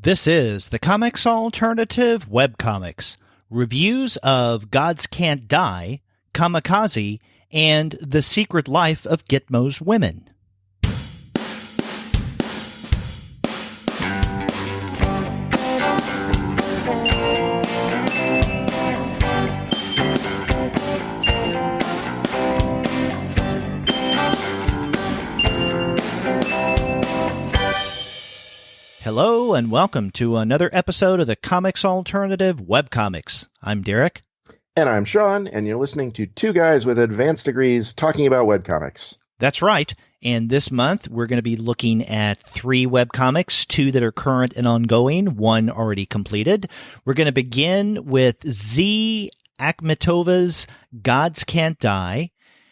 This is the Comics Alternative Webcomics, reviews of Gods Can't Die, Kamikaze, and The Secret Life of Gitmo's Women. Hello and welcome to another episode of the Comics Alternative Webcomics. I'm Derek. And I'm Sean, and you're listening to two guys with advanced degrees talking about webcomics. That's right. And this month, we're going to be looking at 3 webcomics, 2 that are current and ongoing, 1 already completed. We're going to begin with Z. Akhmatova's Gods Can't Die.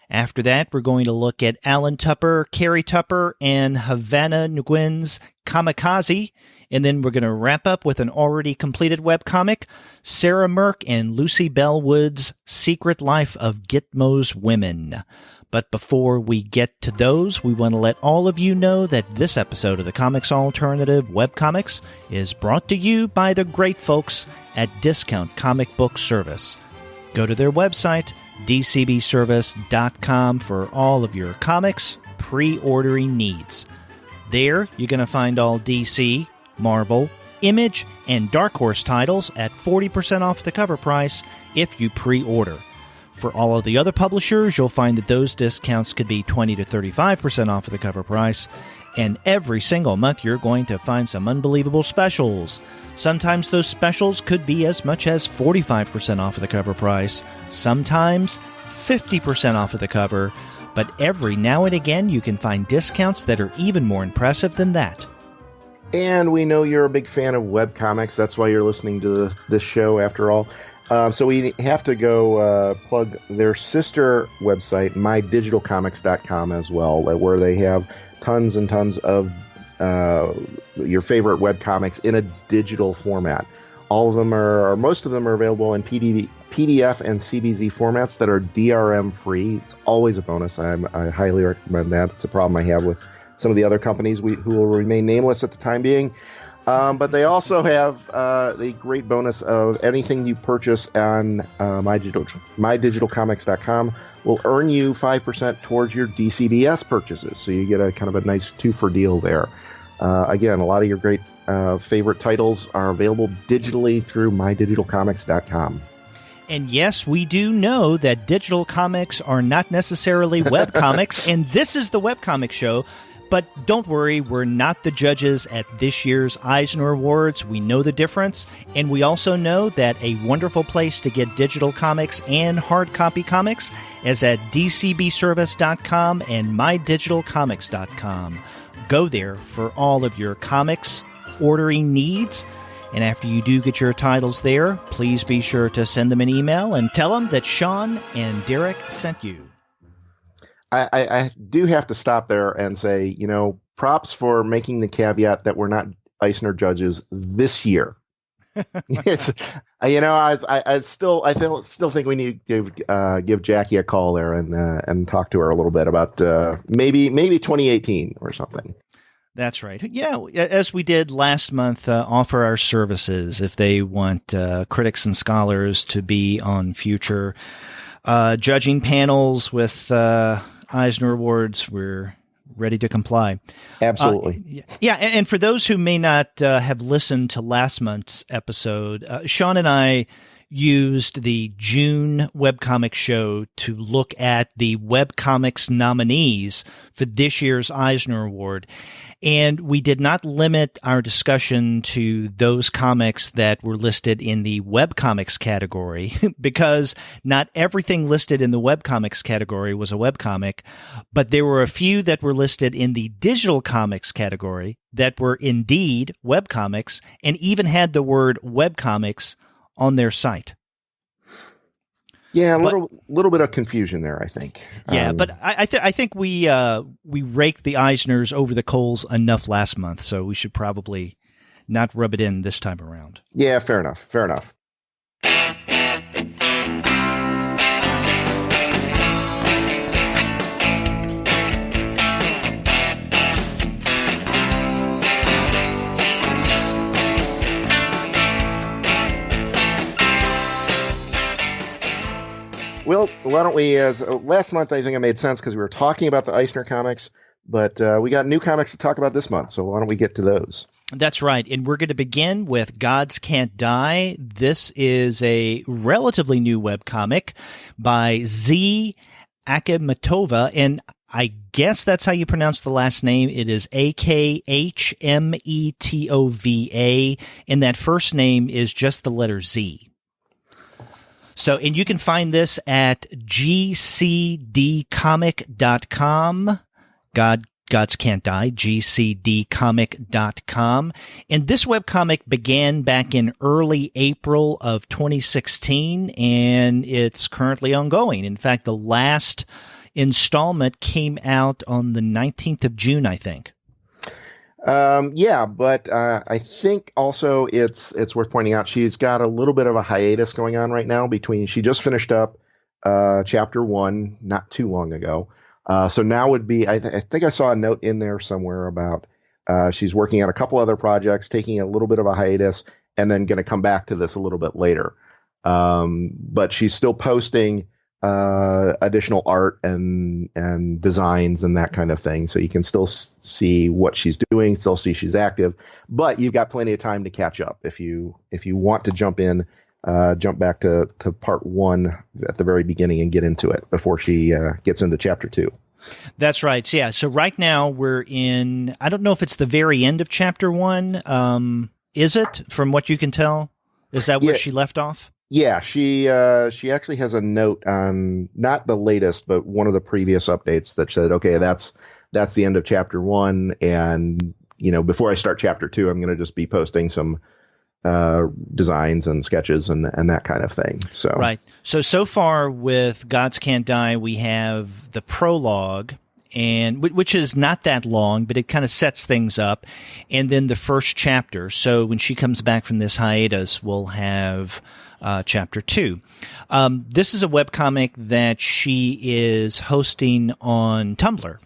After that, we're going to look at Alan Tupper, Carrie Tupper, and Havana Nguyen's Kamikaze. And then we're going to wrap up with an already completed webcomic, Sarah Mirk and Lucy Bellwood's Secret Life of Gitmo's Women. But before we get to those, we want to let all of you know that this episode of the Comics Alternative Webcomics is brought to you by the great folks at Discount Comic Book Service. Go to their website, dcbservice.com, for all of your comics pre-ordering needs. There, you're going to find all DC, Marvel, Image, and Dark Horse titles at 40% off the cover price if you pre-order. For all of the other publishers, you'll find that those discounts could be 20 to 35% off of the cover price, and every single month you're going to find some unbelievable specials. Sometimes those specials could be as much as 45% off of the cover price, sometimes 50% off of the cover, but every now and again you can find discounts that are even more impressive than that. And we know you're a big fan of webcomics. That's why you're listening to this show, after all. So we have to go plug their sister website, mydigitalcomics.com, as well, where they have tons and tons of your favorite webcomics in a digital format. All of them most of them are available in PDF and CBZ formats that are DRM free. It's always a bonus. I highly recommend that. It's a problem I have with some of the other companies who will remain nameless at the time being. But they also have the great bonus of anything you purchase on mydigitalcomics.com will earn you 5% towards your DCBS purchases. So you get a kind of a nice 2-for deal there. Again, a lot of your great favorite titles are available digitally through mydigitalcomics.com. And yes, we do know that digital comics are not necessarily webcomics, and this is the webcomic show. But don't worry, we're not the judges at this year's Eisner Awards. We know the difference, and we also know that a wonderful place to get digital comics and hard copy comics is at dcbservice.com and mydigitalcomics.com. Go there for all of your comics ordering needs. And after you do get your titles there, please be sure to send them an email and tell them that Sean and Derek sent you. I do have to stop there and say, props for making the caveat that we're not Eisner judges this year. It's, I still think we need to give Jackie a call there and talk to her a little bit about maybe 2018 or something. That's right. Yeah, as we did last month, offer our services if they want critics and scholars to be on future judging panels with Eisner Awards. We're ready to comply. Absolutely. And for those who may not have listened to last month's episode, Sean and I used the June webcomic show to look at the webcomics nominees for this year's Eisner Award. And we did not limit our discussion to those comics that were listed in the webcomics category, because not everything listed in the webcomics category was a webcomic, but there were a few that were listed in the digital comics category that were indeed webcomics and even had the word webcomics on their site. Yeah, a little bit of confusion there, I think. Yeah, but I think we raked the Eisners over the coals enough last month, so we should probably not rub it in this time around. Yeah, fair enough. Well, why don't we, as last month I think it made sense because we were talking about the Eisner comics, but we got new comics to talk about this month, so why don't we get to those? That's right, and we're going to begin with Gods Can't Die. This is a relatively new webcomic by Akhmatova, and I guess that's how you pronounce the last name. It is Akhmetova, and that first name is just the letter Z. So, and you can find this at gcdcomic.com. Gods Can't Die, gcdcomic.com. And this webcomic began back in early April of 2016, and it's currently ongoing. In fact, the last installment came out on the 19th of June, I think. Yeah, but I think also it's worth pointing out she's got a little bit of a hiatus going on right now between she just finished up chapter 1 not too long ago. So now would be I think I saw a note in there somewhere about she's working on a couple other projects, taking a little bit of a hiatus, and then going to come back to this a little bit later. But she's still posting additional art and designs and that kind of thing. So you can still see what she's doing, still see she's active, but you've got plenty of time to catch up. If you want to jump back to part 1 at the very beginning and get into it before she gets into chapter 2. That's right. So, yeah. So right now we're in, I don't know if it's the very end of chapter 1. Is it, from what you can tell? Is that where she left off? Yeah, she actually has a note on not the latest, but one of the previous updates that said, okay, that's the end of chapter 1, and before I start chapter 2, I'm going to just be posting some designs and sketches and that kind of thing. So right. So far with Gods Can't Die, we have the prologue, and which is not that long, but it kind of sets things up, and then the first chapter. So when she comes back from this hiatus, we'll have chapter 2. This is a webcomic that she is hosting on Tumblr.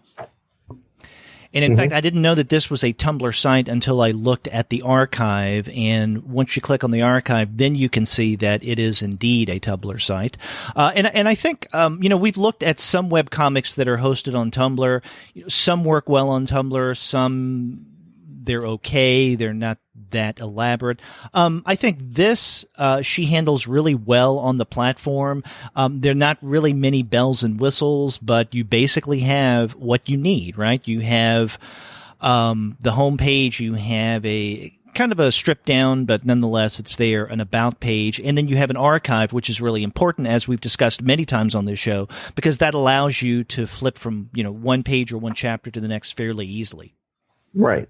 And in fact, I didn't know that this was a Tumblr site until I looked at the archive. And once you click on the archive, then you can see that it is indeed a Tumblr site. And I think, we've looked at some webcomics that are hosted on Tumblr. Some work well on Tumblr. Some, they're okay. They're not that elaborate. I think this she handles really well on the platform. There are not really many bells and whistles, but you basically have what you need, right? You have the homepage, you have a kind of a stripped down, but nonetheless it's there, an about page, and then you have an archive, which is really important, as we've discussed many times on this show, because that allows you to flip from one page or one chapter to the next fairly easily. Right.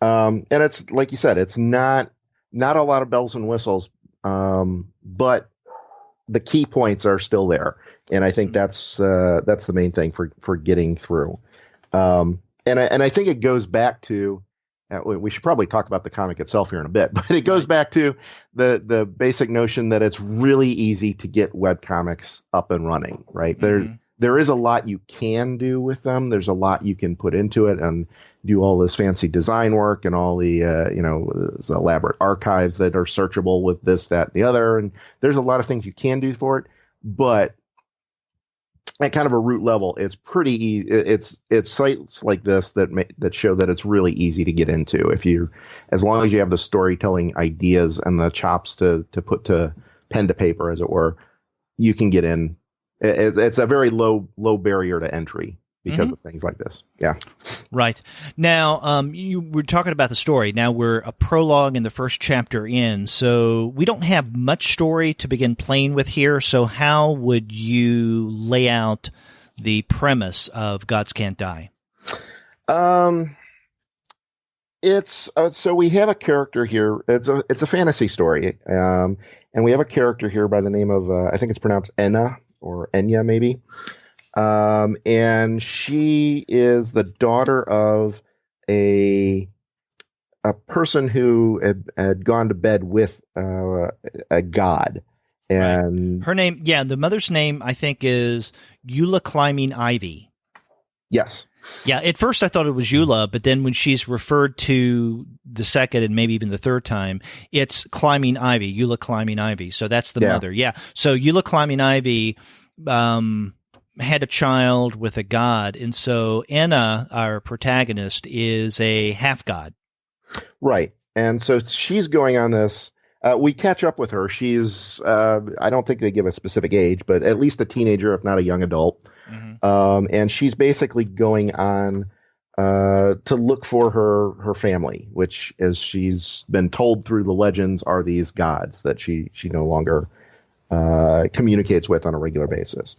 And it's like you said, it's not a lot of bells and whistles, but the key points are still there, and I think that's the main thing for getting through. And I think it goes back to we should probably talk about the comic itself here in a bit, but it goes back to the basic notion that it's really easy to get webcomics up and running. Right. There is a lot you can do with them. There's a lot you can put into it and do all this fancy design work and all the, those elaborate archives that are searchable with this, that, and the other. And there's a lot of things you can do for it. But at kind of a root level, it's pretty easy. It's sites like this that show that it's really easy to get into. As long as you have the storytelling ideas and the chops to put to pen to paper, as it were, you can get in. It's a very low barrier to entry because of things like this. Yeah. Right. Now, you were talking about the story. Now we're a prologue in the first chapter in, so we don't have much story to begin playing with here. So how would you lay out the premise of Gods Can't Die? It's so we have a character here. It's a fantasy story, and we have a character here by the name of I think it's pronounced Enna. Or Enya, maybe. And she is the daughter of a person who had gone to bed with a god. And her name, the mother's name, I think, is Eula Climbing Ivy. Yes. Yeah, at first I thought it was Eula, but then when she's referred to the second and maybe even the third time, it's Climbing Ivy, Eula Climbing Ivy. So that's the mother. Yeah. So Eula Climbing Ivy had a child with a god. And so Anna, our protagonist, is a half god. Right. And so she's going on this. We catch up with her. She's, I don't think they give a specific age, but at least a teenager, if not a young adult. Mm-hmm. And she's basically going on to look for her family, which, as she's been told through the legends, are these gods that she no longer communicates with on a regular basis.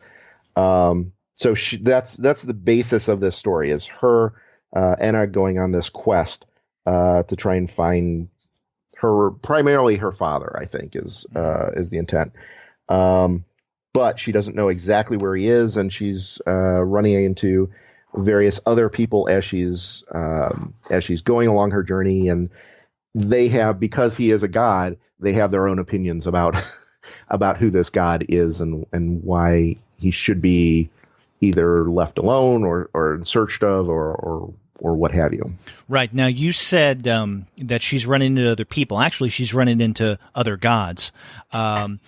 So that's the basis of this story, is her, Anna, going on this quest to try and find primarily her father, I think, is the intent. But she doesn't know exactly where he is, and she's running into various other people as she's going along her journey, and they have, because he is a god, they have their own opinions about about who this god is and why he should be either left alone or searched of or what have you. Right. Now, you said that she's running into other people. Actually, she's running into other gods. And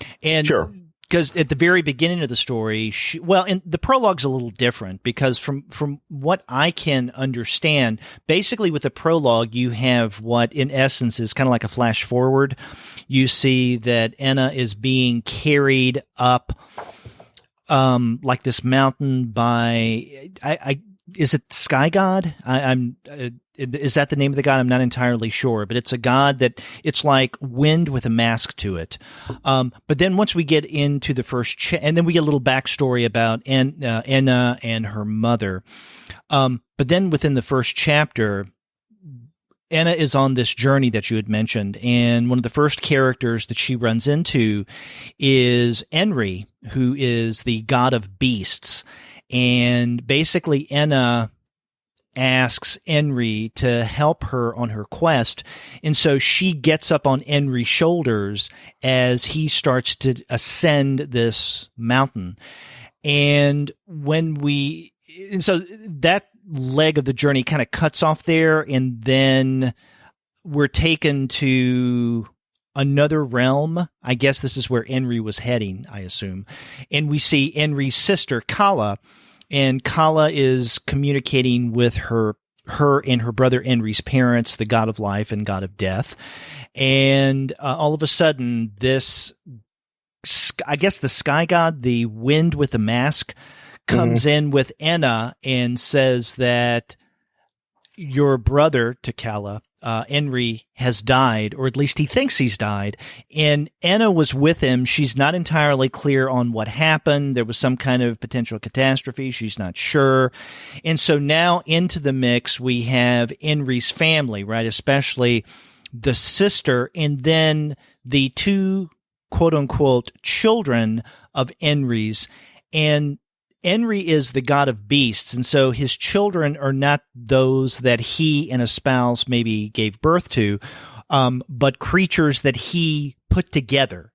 sure. Because at the very beginning of the story, and the prologue's a little different, because from what I can understand, basically with the prologue, you have what in essence is kind of like a flash forward. You see that Anna is being carried up like this mountain by is it Sky God? Is that the name of the god? I'm not entirely sure, but it's a god that it's like wind with a mask to it. But then once we get into the first, and then we get a little backstory about Anna and her mother. But then within the first chapter, Anna is on this journey that you had mentioned, and one of the first characters that she runs into is Enri, who is the god of beasts. And basically, Anna asks Enri to help her on her quest. And so she gets up on Enri's shoulders as he starts to ascend this mountain. And so that leg of the journey kind of cuts off there. And then we're taken to another realm. I guess this is where Enri was heading, I assume. And we see Enri's sister, Kala, and Kala is communicating with her and her brother Enri's parents, the god of life and god of death. And all of a sudden, this, I guess the sky god, the wind with the mask, comes in with Anna and says that your brother, to Kala, Enri, has died, or at least he thinks he's died, and Anna was with him. She's not entirely clear on what happened. There was some kind of potential catastrophe. She's not sure. And so now into the mix, we have Enri's family, right? Especially the sister, and then the two quote-unquote children of Enri's. And Enri is the god of beasts, and so his children are not those that he and a spouse maybe gave birth to, but creatures that he put together.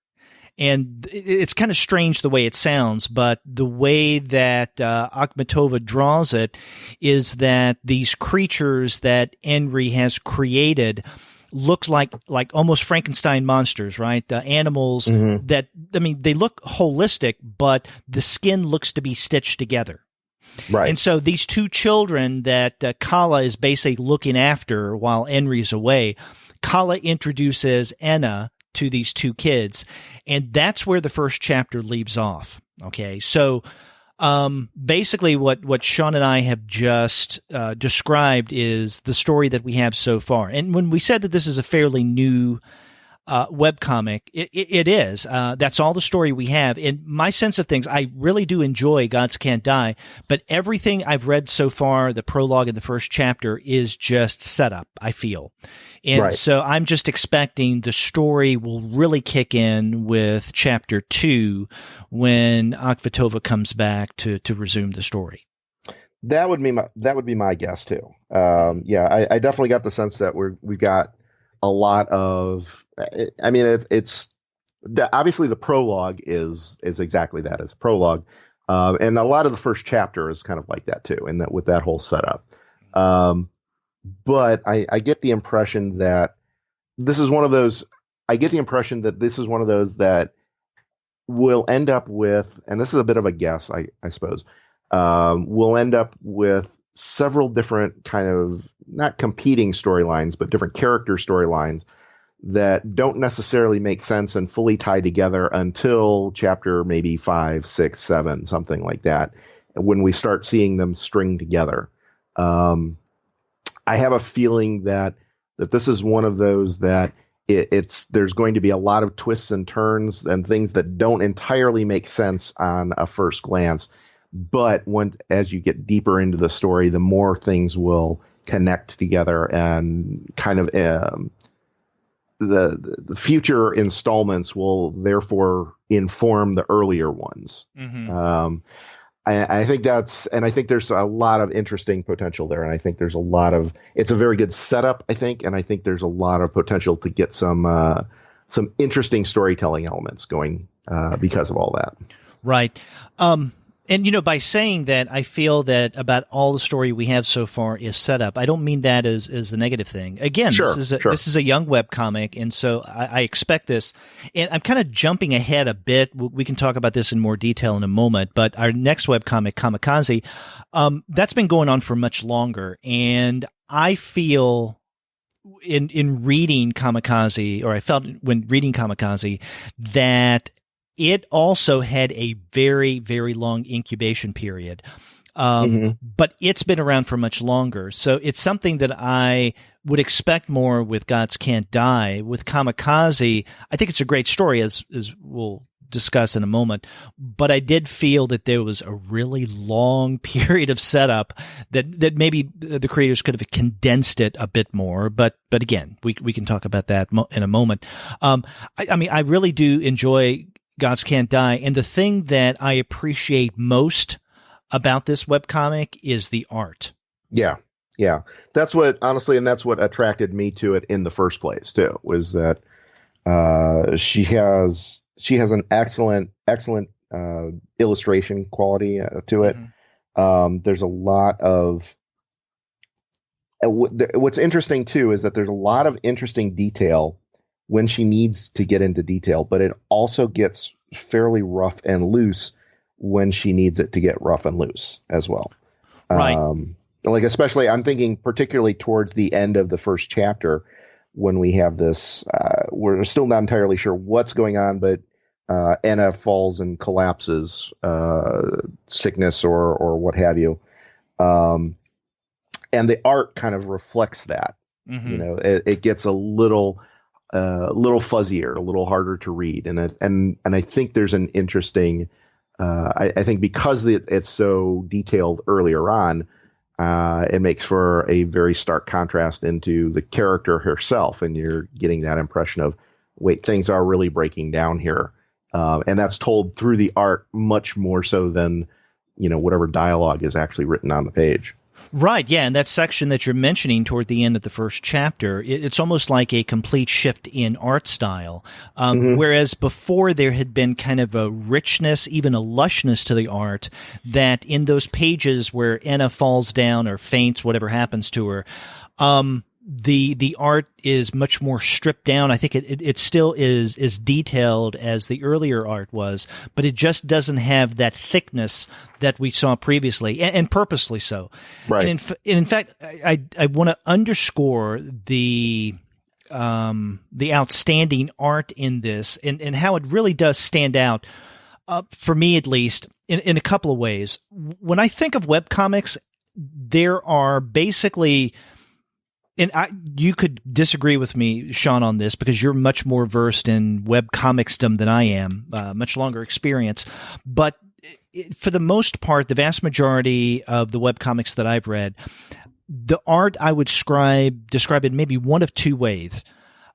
And it's kind of strange the way it sounds, but the way that Akhmatova draws it is that these creatures that Enri has created look like almost Frankenstein monsters, right? The animals that, I mean, they look holistic, but the skin looks to be stitched together. Right. And so these two children that Kala is basically looking after while Enri's away, Kala introduces Anna to these two kids, and that's where the first chapter leaves off. Okay. So basically what Sean and I have just described is the story that we have so far. And when we said that this is a fairly new webcomic, it is. That's all the story we have. In my sense of things, I really do enjoy Gods Can't Die, but everything I've read so far, the prologue and the first chapter, is just setup, I feel. And so I'm just expecting the story will really kick in with chapter 2 when Akhmatova comes back to resume the story. That would be my guess too. I definitely got the sense that we've got a lot of. I mean, it's obviously the prologue is exactly that. It's a prologue, And a lot of the first chapter is kind of like that too, and that with that whole setup. But I get the impression that this is one of those. I get the impression that this is one of those that will end up with, and this is a bit of a guess, I suppose, will end up with several different kind of not competing storylines, but different character storylines that don't necessarily make sense and fully tie together until chapter maybe 5, 6, 7, something like that, when we start seeing them string together. I have a feeling that this is one of those that there's going to be a lot of twists and turns and things that don't entirely make sense on a first glance. But as you get deeper into the story, the more things will connect together, and kind of the future installments will therefore inform the earlier ones. Mm-hmm. I think there's a lot of interesting potential there, and I think there's it's a very good setup, I think, and I think there's a lot of potential to get some interesting storytelling elements going because of all that. Right. And, by saying that, I feel that about all the story we have so far is set up. I don't mean that as a negative thing. Again, this is a young webcomic, and so I expect this. And I'm kind of jumping ahead a bit. We can talk about this in more detail in a moment. But our next webcomic, Kamikaze, that's been going on for much longer. And I feel in reading Kamikaze, or I felt when reading Kamikaze, that it also had a very, very long incubation period, but it's been around for much longer. So it's something that I would expect more with Gods Can't Die. With Kamikaze, I think it's a great story, as we'll discuss in a moment. But I did feel that there was a really long period of setup that maybe the creators could have condensed it a bit more. But again, we can talk about that in a moment. I mean, I really do enjoy Gods Can't Die. And the thing that I appreciate most about this webcomic is the art. Yeah. That's what attracted me to it in the first place too, was that she has an excellent illustration quality to it. Mm-hmm. There's a lot of what's interesting too is that there's a lot of interesting detail when she needs to get into detail, but it also gets fairly rough and loose when she needs it to get rough and loose as well. Right. Like, especially, I'm thinking particularly towards the end of the first chapter when we have this, we're still not entirely sure what's going on, but Anna falls and collapses, sickness or what have you. And the art kind of reflects that. Mm-hmm. It gets a little fuzzier, a little harder to read. And I think there's an interesting, I think because it's so detailed earlier on, it makes for a very stark contrast into the character herself. And you're getting that impression of, wait, things are really breaking down here. And that's told through the art much more so than, whatever dialogue is actually written on the page. Right, yeah, and that section that you're mentioning toward the end of the first chapter, it's almost like a complete shift in art style. Whereas before there had been kind of a richness, even a lushness to the art, that in those pages where Anna falls down or faints, whatever happens to her, the art is much more stripped down. I think it still is detailed as the earlier art was, but it just doesn't have that thickness that we saw previously, and purposely so. Right. And in fact, I want to underscore the outstanding art in this, and how it really does stand out, for me at least, in a couple of ways. When I think of webcomics, there are basically, and you could disagree with me, Sean, on this, because you're much more versed in webcomicsdom than I am, much longer experience. But for the most part, the vast majority of the webcomics that I've read, the art I would describe in maybe one of two ways.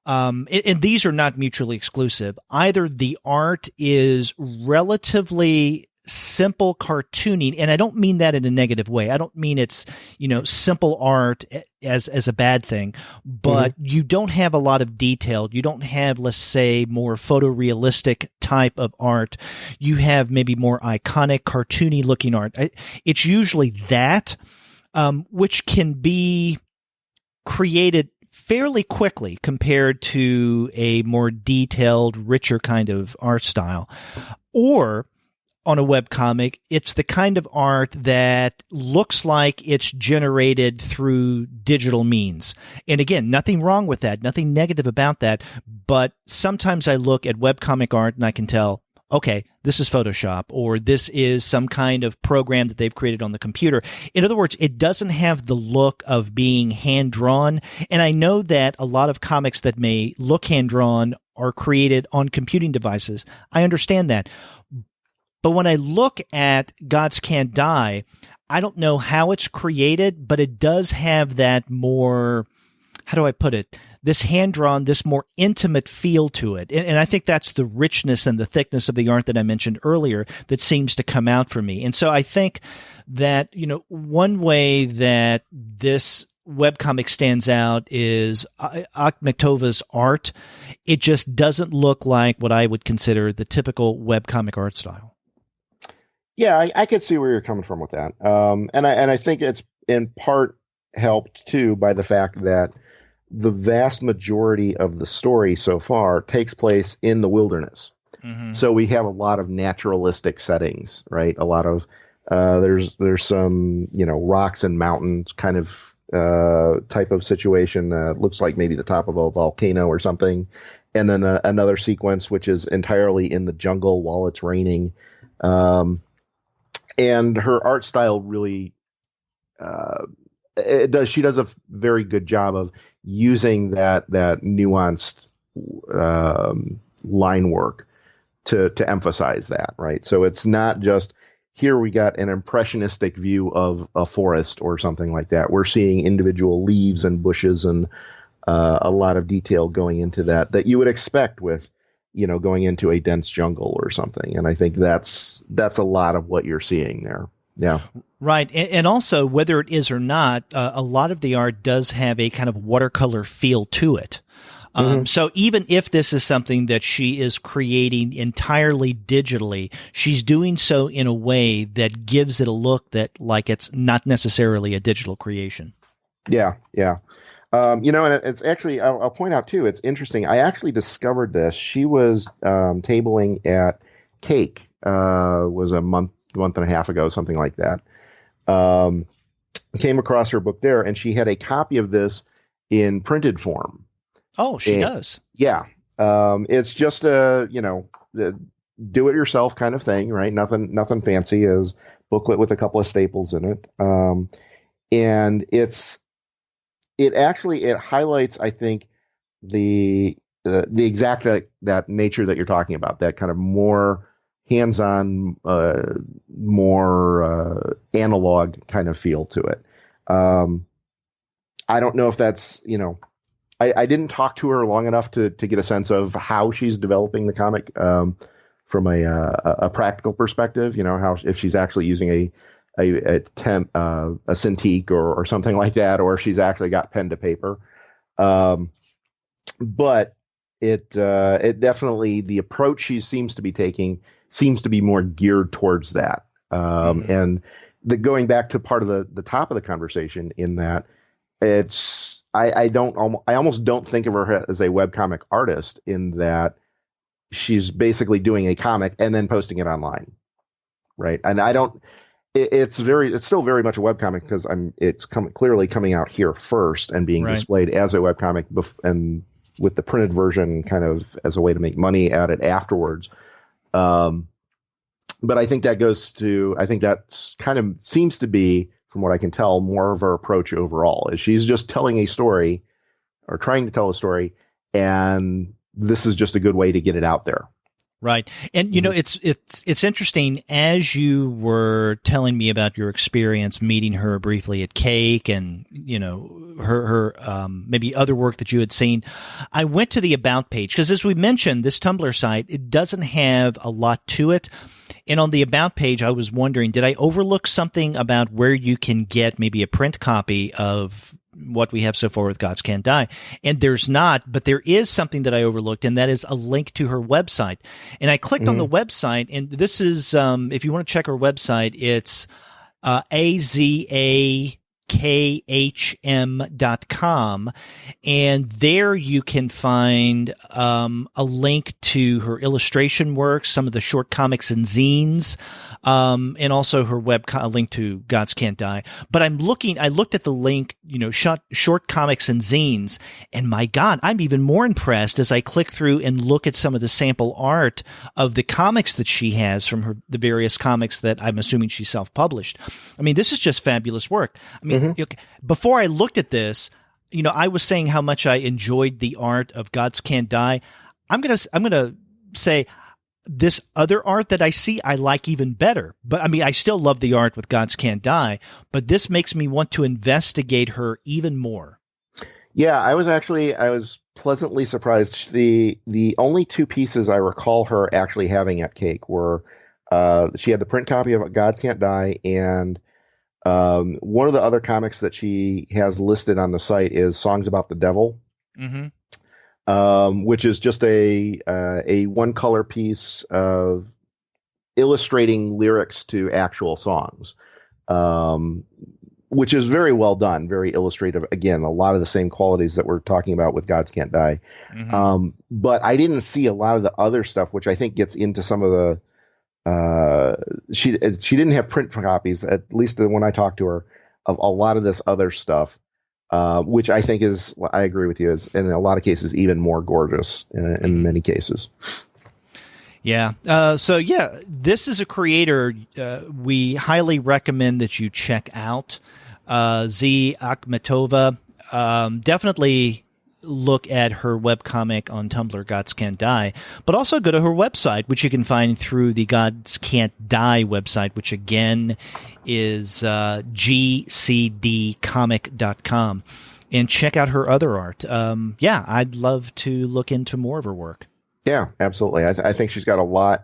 And these are not mutually exclusive. Either the art is relatively simple cartooning, and I don't mean that in a negative way. I don't mean it's, simple art as a bad thing, but you don't have a lot of detail. You don't have, let's say, more photorealistic type of art. You have maybe more iconic, cartoony looking art. It's usually that, which can be created fairly quickly compared to a more detailed, richer kind of art style. Or on a webcomic, it's the kind of art that looks like it's generated through digital means. And again, nothing wrong with that, nothing negative about that. But sometimes I look at webcomic art and I can tell, okay, this is Photoshop, or this is some kind of program that they've created on the computer. In other words, it doesn't have the look of being hand-drawn. And I know that a lot of comics that may look hand-drawn are created on computing devices. I understand that. But when I look at Gods Can't Die, I don't know how it's created, but it does have that more, how do I put it? This hand-drawn, this more intimate feel to it. And I think that's the richness and the thickness of the art that I mentioned earlier that seems to come out for me. And so I think that, one way that this webcomic stands out is Akhmatova's art. It just doesn't look like what I would consider the typical webcomic art style. Yeah, I could see where you're coming from with that. And I think it's in part helped too by the fact that the vast majority of the story so far takes place in the wilderness. So we have a lot of naturalistic settings, right? A lot of there's some rocks and mountains kind of type of situation. Looks like maybe the top of a volcano or something, and then another sequence which is entirely in the jungle while it's raining. And her art style really, she does a very good job of using that nuanced line work to emphasize that, right? So it's not just here we got an impressionistic view of a forest or something like that. We're seeing individual leaves and bushes and a lot of detail going into that you would expect with going into a dense jungle or something. And I think that's a lot of what you're seeing there. Yeah. Right. And also, whether it is or not, a lot of the art does have a kind of watercolor feel to it. So even if this is something that she is creating entirely digitally, she's doing so in a way that gives it a look that like it's not necessarily a digital creation. Yeah. Yeah. And it's actually, I'll point out too, it's interesting. I actually discovered this. She was tabling at Cake, was a month and a half ago, something like that. Came across her book there, and she had a copy of this in printed form. Oh, she does. Yeah. It's just a, do it yourself kind of thing, right? Nothing fancy, is booklet with a couple of staples in it. And it highlights, I think, the exact that nature that you're talking about, that kind of more hands-on, more analog kind of feel to it. I don't know if that's, I didn't talk to her long enough to get a sense of how she's developing the comic from a practical perspective, how, if she's actually using a Cintiq or something like that, or if she's actually got pen to paper. But it definitely, the approach she seems to be taking seems to be more geared towards that. And going back to part of the top of the conversation, in that I almost don't think of her as a webcomic artist, in that she's basically doing a comic and then posting it online. Right. And it's still very much a webcomic, because it's clearly coming out here first and being displayed as a webcomic, and with the printed version kind of as a way to make money at it afterwards. But I think that's kind of seems to be, from what I can tell, more of her approach overall, is she's just telling a story, or trying to tell a story, and this is just a good way to get it out there. Right. And, you know, it's interesting, as you were telling me about your experience meeting her briefly at Cake and, you know, her maybe other work that you had seen, I went to the About page because, as we mentioned, this Tumblr site, it doesn't have a lot to it. And on the About page, I was wondering, did I overlook something about where you can get maybe a print copy of what we have so far with Gods Can't Die? And there's not, but there is something that I overlooked, and that is a link to her website. And I clicked on the website, and this is, if you want to check her website, it's azakhm.com, and there you can find a link to her illustration work, some of the short comics and zines, and also her a link to Gods Can't Die. But I looked at the link, you know, short comics and zines, and my God, I'm even more impressed as I click through and look at some of the sample art of the comics that she has from the various comics that I'm assuming she self-published. I mean, this is just fabulous work. I mean, before I looked at this, you know, I was saying how much I enjoyed the art of Gods Can't Die. I'm gonna say this other art that I see, I like even better. But I mean, I still love the art with Gods Can't Die, but this makes me want to investigate her even more. Yeah, I was pleasantly surprised. The only two pieces I recall her actually having at Cake were she had the print copy of Gods Can't Die, and one of the other comics that she has listed on the site is Songs About the Devil. Which is just a one color piece of illustrating lyrics to actual songs, which is very well done, very illustrative. Again, a lot of the same qualities that we're talking about with Gods Can't Die. But I didn't see a lot of the other stuff, which I think gets into some of the she didn't have print copies, at least when I talked to her, of a lot of this other stuff. Which I think is, I agree with you, is in a lot of cases even more gorgeous in many cases. Yeah. So yeah, this is a creator we highly recommend that you check out. Akhmatova. Definitely look at her webcomic on Tumblr, Gods Can't Die, but also go to her website, which you can find through the Gods Can't Die website, which again is gcdcomic.com, and check out her other art. Yeah, I'd love to look into more of her work. Yeah, absolutely. I think she's got a lot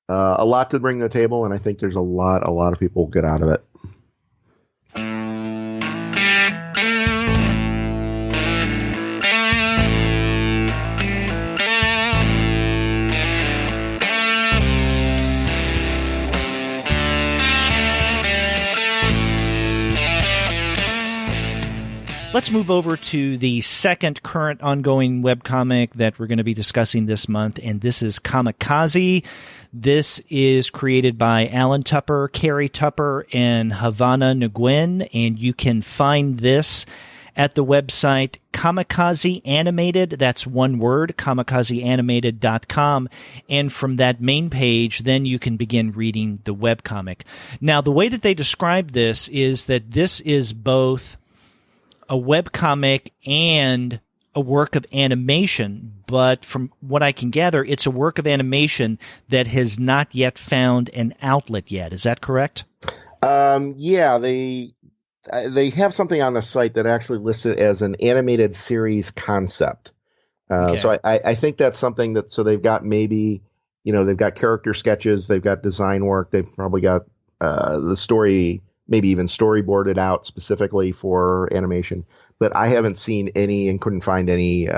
to bring to the table, and I think there's a lot of people will get out of it. Let's move over to the second current ongoing webcomic that we're going to be discussing this month, and this is Kamikaze. This is created by Alan Tupper, Carrie Tupper, and Havana Nguyen, and you can find this at the website Kamikaze Animated. That's one word, kamikazeanimated.com. And from that main page, then you can begin reading the webcomic. Now, the way that they describe this is that this is both a webcomic and a work of animation, but from what I can gather, it's a work of animation that has not yet found an outlet yet. Is that correct? Yeah, they have something on the site that actually lists it as an animated series concept. Okay. So I think that's something that, so they've got maybe, they've got character sketches, they've got design work, they've probably got the story, maybe even storyboarded out specifically for animation, but I haven't seen any and couldn't find any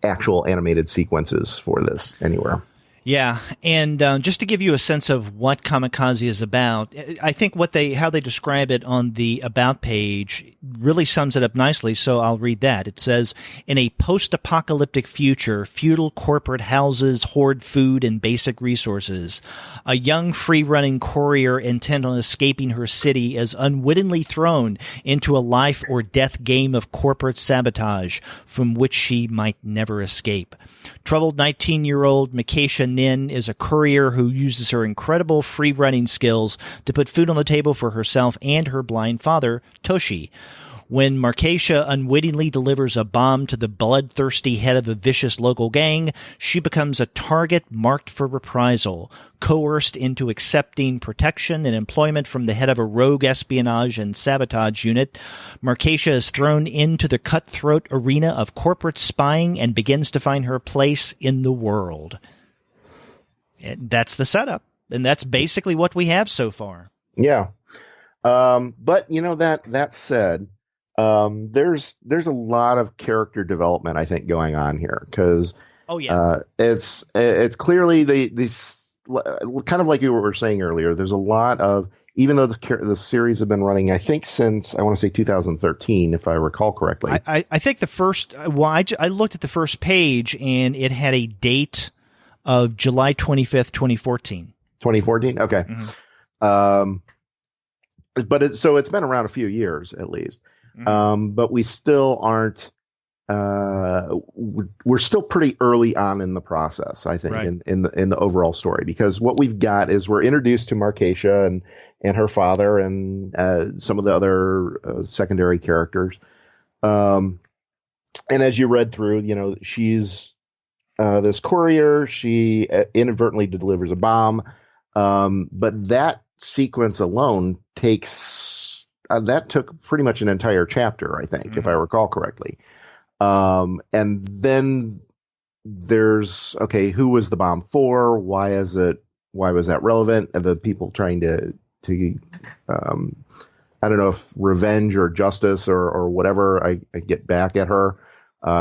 actual animated sequences for this anywhere. Yeah, and just to give you a sense of what Kamikaze is about, I think how they describe it on the About page really sums it up nicely, so I'll read that. It says, in a post-apocalyptic future, feudal corporate houses hoard food and basic resources. A young free-running courier intent on escaping her city is unwittingly thrown into a life-or-death game of corporate sabotage from which she might never escape. Troubled 19-year-old Markesha Nin is a courier who uses her incredible free-running skills to put food on the table for herself and her blind father, Toshi. When Markesha unwittingly delivers a bomb to the bloodthirsty head of a vicious local gang, she becomes a target marked for reprisal. Coerced into accepting protection and employment from the head of a rogue espionage and sabotage unit, Markesha is thrown into the cutthroat arena of corporate spying and begins to find her place in the world. And that's the setup, and that's basically what we have so far. Yeah. But that said, there's a lot of character development, I think, going on here, because it's clearly these kind of like you were saying earlier. There's a lot of, even though the series have been running, I think since I want to say 2013, if I recall correctly. I think the first. Well, I looked at the first page and it had a date of July 25th, 2014. 2014. Okay. Mm-hmm. But it's been around a few years at least. Mm-hmm. But we still aren't. We're still pretty early on in the process, I think, right, in the overall story, because what we've got is we're introduced to Markesha and her father and some of the other secondary characters. And as you read through, she's this courier. She inadvertently delivers a bomb, but that sequence alone took pretty much an entire chapter, I think, if I recall correctly. And then there's, okay, who was the bomb for? Why was that relevant? And the people trying to I don't know if revenge or justice or whatever, I get back at her,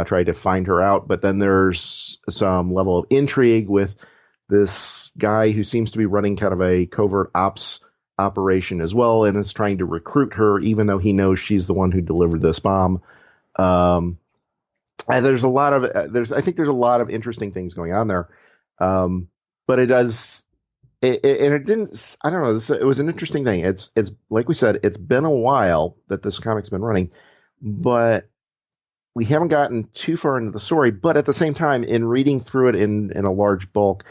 try to find her out. But then there's some level of intrigue with this guy who seems to be running kind of a covert ops operation as well, and is trying to recruit her, even though he knows she's the one who delivered this bomb. And there's a lot of interesting things going on there. But it didn't, I don't know, it was an interesting thing. It's like we said, it's been a while that this comic's been running, but we haven't gotten too far into the story. But at the same time, in reading through it in a large bulk,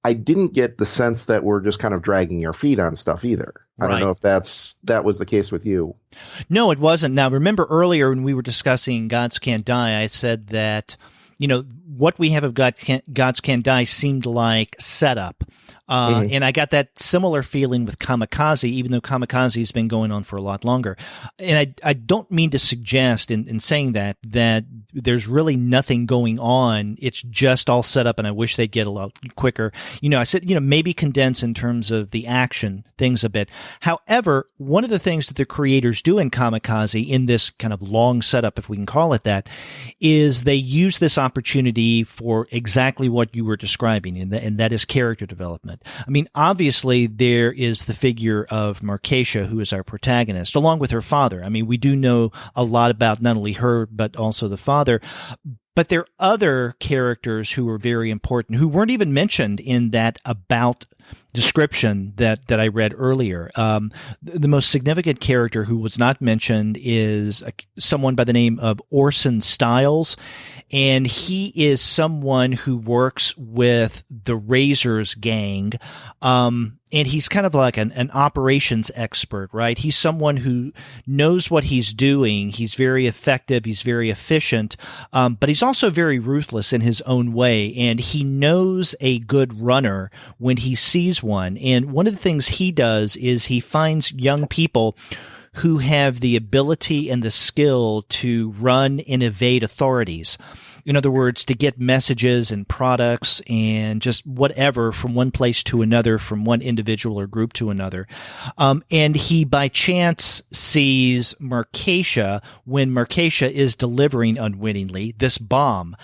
I didn't get the sense that we're just kind of dragging our feet on stuff either. I don't know if that was the case with you. No, it wasn't. Now, remember earlier when we were discussing Gods Can't Die, I said that, what we have of Gods Can't Die seemed like setup. And I got that similar feeling with Kamikaze, even though Kamikaze has been going on for a lot longer. And I don't mean to suggest in saying that there's really nothing going on. It's just all set up, and I wish they'd get a lot quicker. I said, maybe condense in terms of the action things a bit. However, one of the things that the creators do in Kamikaze, in this kind of long setup, if we can call it that, is they use this opportunity for exactly what you were describing, and that is character development. I mean, obviously, there is the figure of Markesha, who is our protagonist, along with her father. I mean, we do know a lot about not only her, but also the father. But there are other characters who are very important, who weren't even mentioned in that about description that I read earlier. The most significant character who was not mentioned is someone by the name of Orson Styles, and he is someone who works with the Razors gang, and he's kind of like an operations expert, right? He's someone who knows what he's doing. He's very effective. He's very efficient, but he's also very ruthless in his own way, and he knows a good runner when he sees one. And one of the things he does is he finds young people who have the ability and the skill to run and evade authorities. In other words, to get messages and products and just whatever from one place to another, from one individual or group to another. And he, by chance, sees Markesha when Markesha is delivering unwittingly this bomb.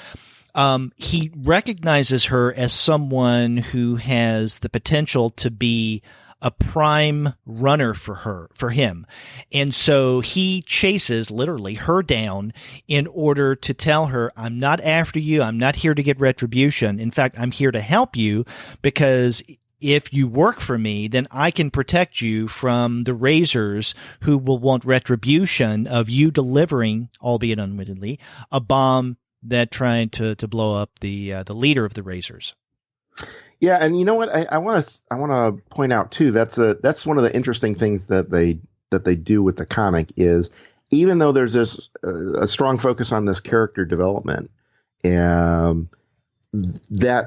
He recognizes her as someone who has the potential to be a prime runner for him. And so he chases literally her down in order to tell her, I'm not after you. I'm not here to get retribution. In fact, I'm here to help you, because if you work for me, then I can protect you from the Razors, who will want retribution of you delivering, albeit unwittingly, a bomb that tried to blow up the leader of the Razors. Yeah, and you know what? I want to point out too. That's one of the interesting things that they do with the comic is even though there's this a strong focus on this character development, that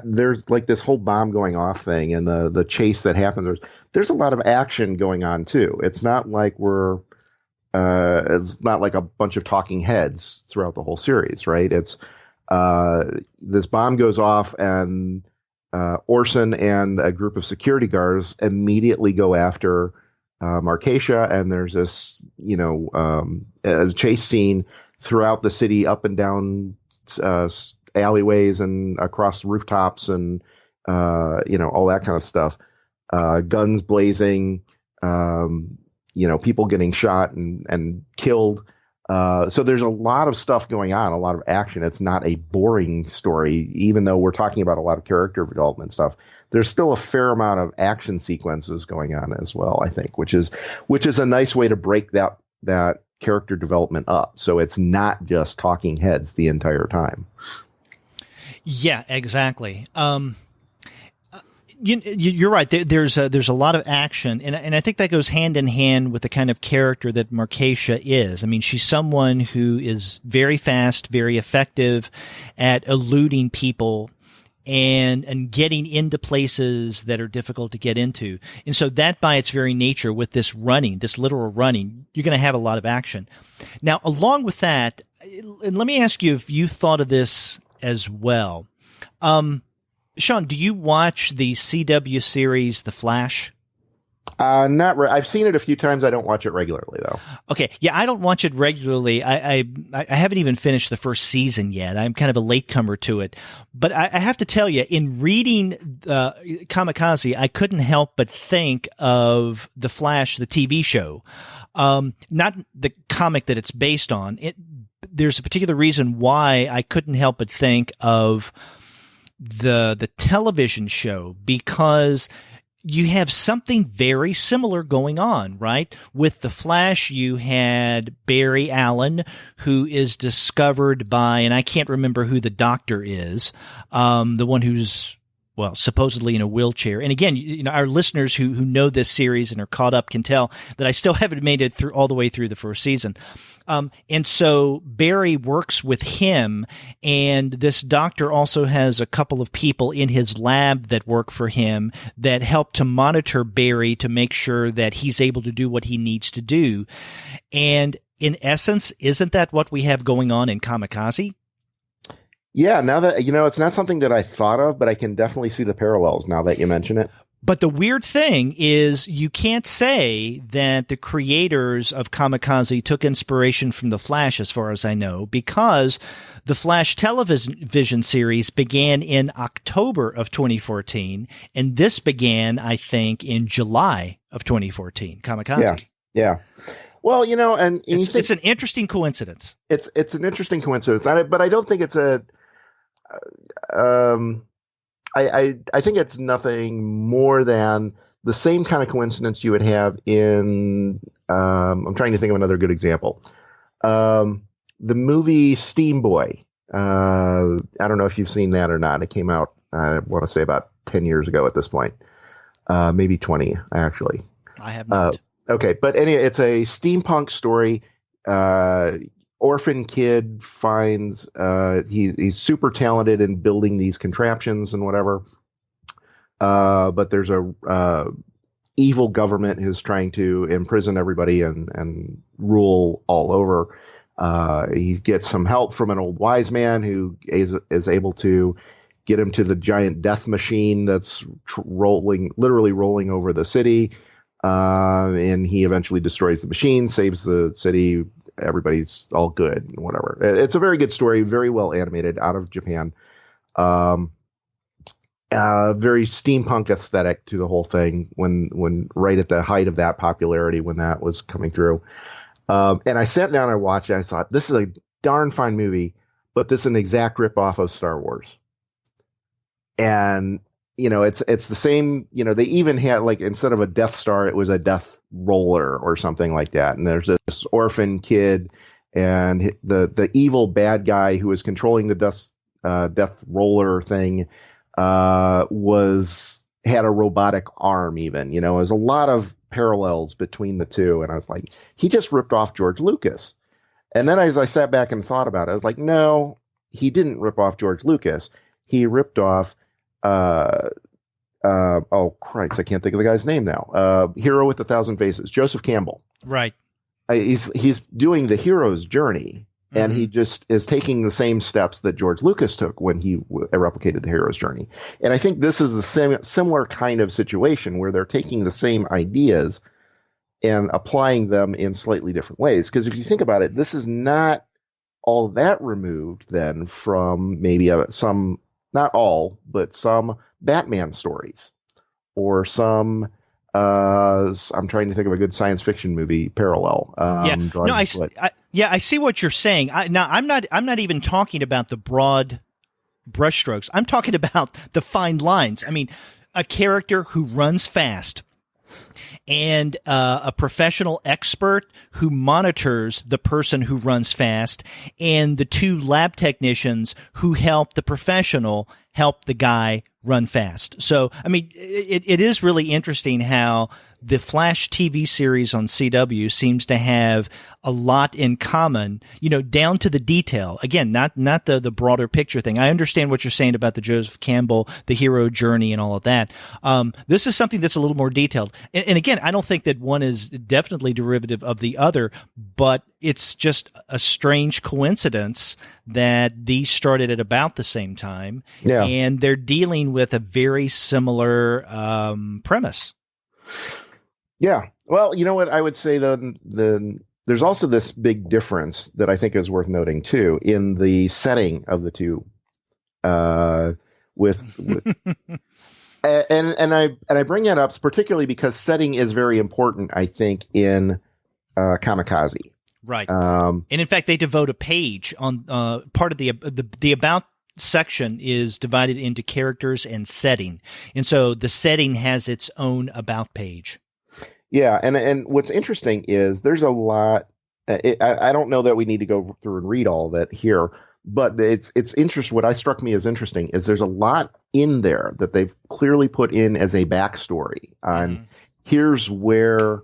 there's like this whole bomb going off thing and the chase that happens. There's a lot of action going on too. It's not like it's not like a bunch of talking heads throughout the whole series, right? It's this bomb goes off and Orson and a group of security guards immediately go after Markesha, and there's this, a chase scene throughout the city, up and down alleyways and across rooftops and, all that kind of stuff. Guns blazing, people getting shot and killed. So there's a lot of stuff going on, a lot of action. It's not a boring story, even though we're talking about a lot of character development stuff. There's still a fair amount of action sequences going on as well, I think, which is a nice way to break that character development up. So it's not just talking heads the entire time. Yeah, exactly. You're right. There's a lot of action, and I think that goes hand in hand with the kind of character that Markesha is. I mean, she's someone who is very fast, very effective at eluding people and getting into places that are difficult to get into. And so that by its very nature, with this literal running, you're going to have a lot of action. Now, along with that, and let me ask you if you thought of this as well. Sean, do you watch the CW series, The Flash? Not I've seen it a few times. I don't watch it regularly, though. Okay. Yeah, I don't watch it regularly. I haven't even finished the first season yet. I'm kind of a latecomer to it. But I have to tell you, in reading Kamikaze, I couldn't help but think of The Flash, the TV show. Not the comic that it's based on. There's a particular reason why I couldn't help but think of the television show, because you have something very similar going on, right? With The Flash, you had Barry Allen, who is discovered by, and I can't remember who the doctor is, the one who's, well, supposedly in a wheelchair. And again, our listeners who know this series and are caught up can tell that I still haven't made it through all the way through the first season. And so Barry works with him, and this doctor also has a couple of people in his lab that work for him that help to monitor Barry to make sure that he's able to do what he needs to do. And in essence, isn't that what we have going on in Kamikaze? Yeah, now that, it's not something that I thought of, but I can definitely see the parallels now that you mention it. But the weird thing is you can't say that the creators of Kamikaze took inspiration from The Flash, as far as I know, because the Flash television series began in October of 2014, and this began, I think, in July of 2014, Kamikaze. Yeah. Well, it's an interesting coincidence. It's an interesting coincidence, but I don't think it's I think it's nothing more than the same kind of coincidence you would have in, I'm trying to think of another good example. The movie Steam Boy. I don't know if you've seen that or not. It came out, I want to say about 10 years ago at this point. Maybe 20, actually. I have not. Okay. But anyway, it's a steampunk story. Orphan kid finds he's super talented in building these contraptions and whatever, but there's a evil government who's trying to imprison everybody and rule all over. He gets some help from an old wise man who is able to get him to the giant death machine that's literally rolling over the city, and he eventually destroys the machine, saves the city. Everybody's all good and whatever. It's a very good story, very well animated, out of Japan. Very steampunk aesthetic to the whole thing when right at the height of that popularity when that was coming through. And I sat down and watched it. I thought, this is a darn fine movie, but this is an exact ripoff of Star Wars. And it's the same, they even had, like, instead of a Death Star, it was a Death Roller or something like that. And there's this orphan kid, and the evil bad guy who was controlling the Death Roller thing had a robotic arm even. There's a lot of parallels between the two. And I was like, he just ripped off George Lucas. And then as I sat back and thought about it, I was like, no, he didn't rip off George Lucas. He ripped off, oh Christ, I can't think of the guy's name now. Hero with a Thousand Faces, Joseph Campbell. Right. He's doing the hero's journey, and he just is taking the same steps that George Lucas took when he replicated the hero's journey. And I think this is the similar kind of situation where they're taking the same ideas and applying them in slightly different ways. Because if you think about it, this is not all that removed then from maybe some, not all, but some Batman stories or some, I'm trying to think of a good science fiction movie parallel. I see what you're saying. I'm not even talking about the broad brushstrokes. I'm talking about the fine lines. I mean, a character who runs fast and a professional expert who monitors the person who runs fast, and the two lab technicians who help the professional help the guy run fast. So, I mean, it is really interesting how the Flash TV series on CW seems to have a lot in common, down to the detail. Again, not the broader picture thing. I understand what you're saying about the Joseph Campbell, the hero journey and all of that. This is something that's a little more detailed. And again, I don't think that one is definitely derivative of the other, but it's just a strange coincidence that these started at about the same time. Yeah. And they're dealing with a very similar premise. Yeah. Well, you know what I would say, there's also this big difference that I think is worth noting too in the setting of the two. And I bring that up particularly because setting is very important, I think, in Kamikaze. Right. And in fact, they devote a page on part of the about section is divided into characters and setting, and so the setting has its own about page. Yeah, and what's interesting is there's a lot. I don't know that we need to go through and read all of it here, but it's interesting. What struck me as interesting is there's a lot in there that they've clearly put in as a backstory on here's where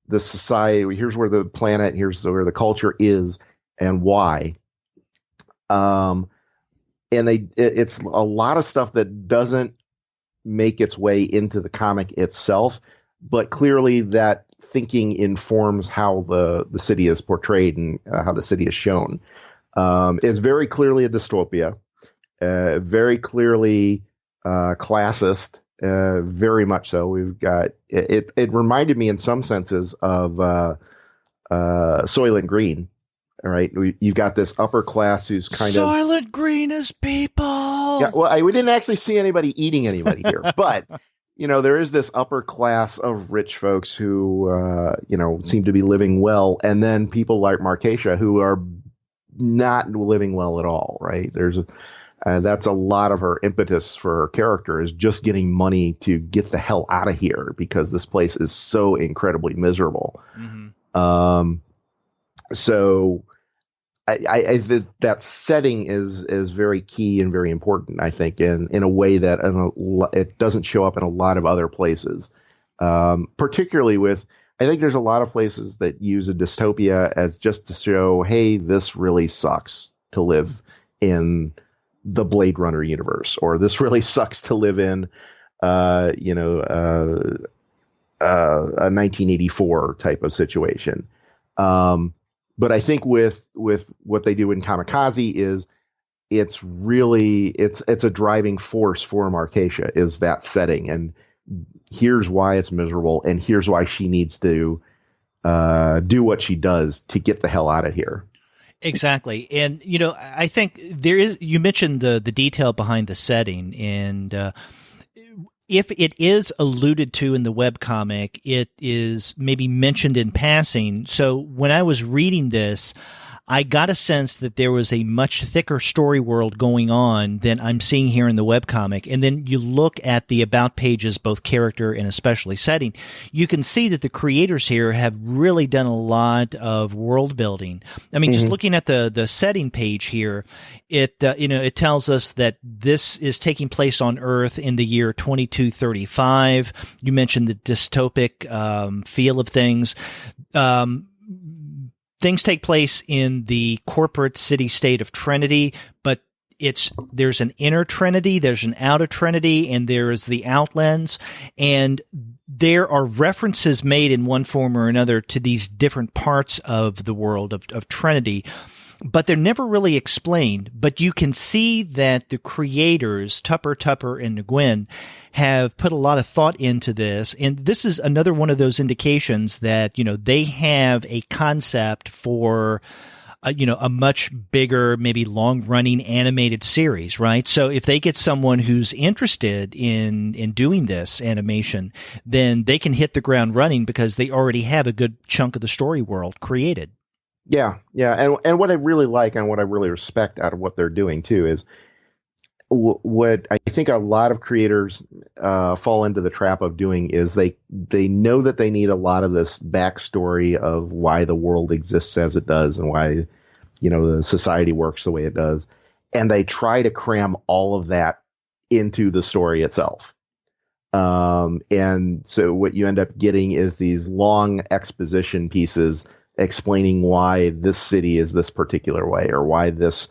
the society, here's where the planet, here's where the culture is, and why. And it's a lot of stuff that doesn't make its way into the comic itself. But clearly that thinking informs how the city is portrayed and how the city is shown. It's very clearly a dystopia, very clearly classist, very much so. We've got it. It reminded me in some senses of Soylent Green. All right, you've got this upper class who's kind of Soylent Green is people. Yeah, well, we didn't actually see anybody eating anybody here, but. There is this upper class of rich folks who, seem to be living well. And then people like Markesha who are not living well at all. Right. That's a lot of her impetus for her character is just getting money to get the hell out of here because this place is so incredibly miserable. Mm-hmm. So I that setting is very key and very important, I think, in a way that it doesn't show up in a lot of other places. Particularly I think there's a lot of places that use a dystopia as just to show, hey, this really sucks to live in the Blade Runner universe, or this really sucks to live in, a 1984 type of situation. But I think with what they do in Kamikaze is it's a driving force for Markesha is that setting. And here's why it's miserable. And here's why she needs to do what she does to get the hell out of here. Exactly. And, I think you mentioned the detail behind the setting, and if it is alluded to in the webcomic, it is maybe mentioned in passing. So when I was reading this, I got a sense that there was a much thicker story world going on than I'm seeing here in the webcomic. And then you look at the about pages, both character and especially setting, you can see that the creators here have really done a lot of world building. I mean, just looking at the setting page here, it tells us that this is taking place on Earth in the year 2235. You mentioned the dystopic feel of things. things take place in the corporate city-state of Trinity, but there's an inner Trinity, there's an outer Trinity, and there is the Outlands, and there are references made in one form or another to these different parts of the world of Trinity, but they're never really explained. But you can see that the creators, Tupper, and Nguyen, have put a lot of thought into this, and this is another one of those indications that, they have a concept for a much bigger, maybe long-running animated series, right? So if they get someone who's interested in doing this animation, then they can hit the ground running because they already have a good chunk of the story world created. Yeah. And what I really like and what I really respect out of what they're doing, too, is what I think a lot of creators fall into the trap of doing is they know that they need a lot of this backstory of why the world exists as it does and why, the society works the way it does. And they try to cram all of that into the story itself. And so what you end up getting is these long exposition pieces explaining why this city is this particular way or why this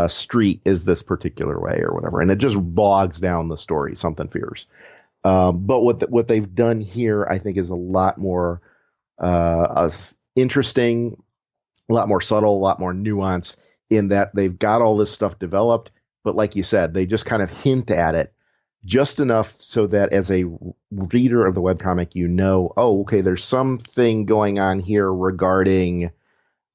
street is this particular way or whatever. And it just bogs down the story, something fierce. But what they've done here, I think, is a lot more interesting, a lot more subtle, a lot more nuanced in that they've got all this stuff developed. But like you said, they just kind of hint at it just enough so that as a reader of the webcomic, oh, okay, there's something going on here regarding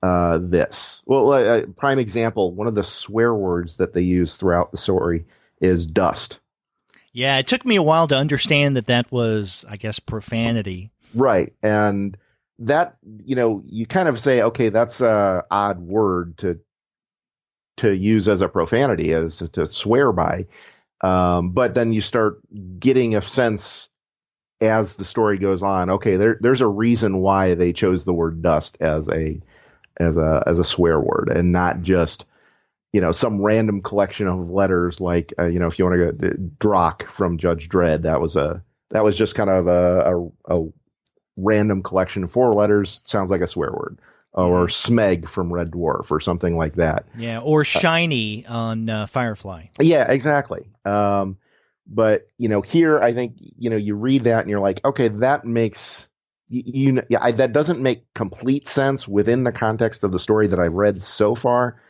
this. Well, prime example, one of the swear words that they use throughout the story is dust. Yeah, it took me a while to understand that was, I guess, profanity. Right. And that, you kind of say, okay, that's a odd word to use as a profanity, as to swear by. But then you start getting a sense as the story goes on. Okay, there's a reason why they chose the word dust as a swear word and not just, some random collection of letters like, if you want to go Drock from Judge Dredd, that was just kind of a random collection of 4 letters. Sounds like a swear word. Or Smeg from Red Dwarf or something like that. Yeah, or Shiny on Firefly. Yeah, exactly. But, here I think, you read that and you're like, okay, that makes that doesn't make complete sense within the context of the story that I've read so far,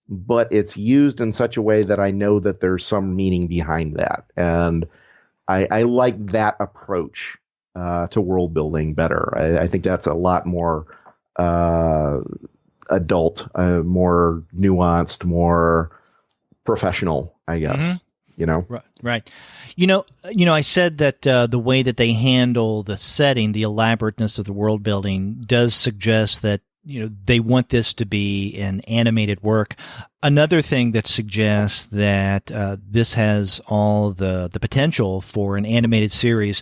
but it's used in such a way that I know that there's some meaning behind that. And I like that approach to world building better. I think that's a lot more adult, more nuanced, more professional, I guess. Right. I said that the way that they handle the setting, the elaborateness of the world building, does suggest that they want this to be an animated work. Another thing that suggests that this has all the potential for an animated series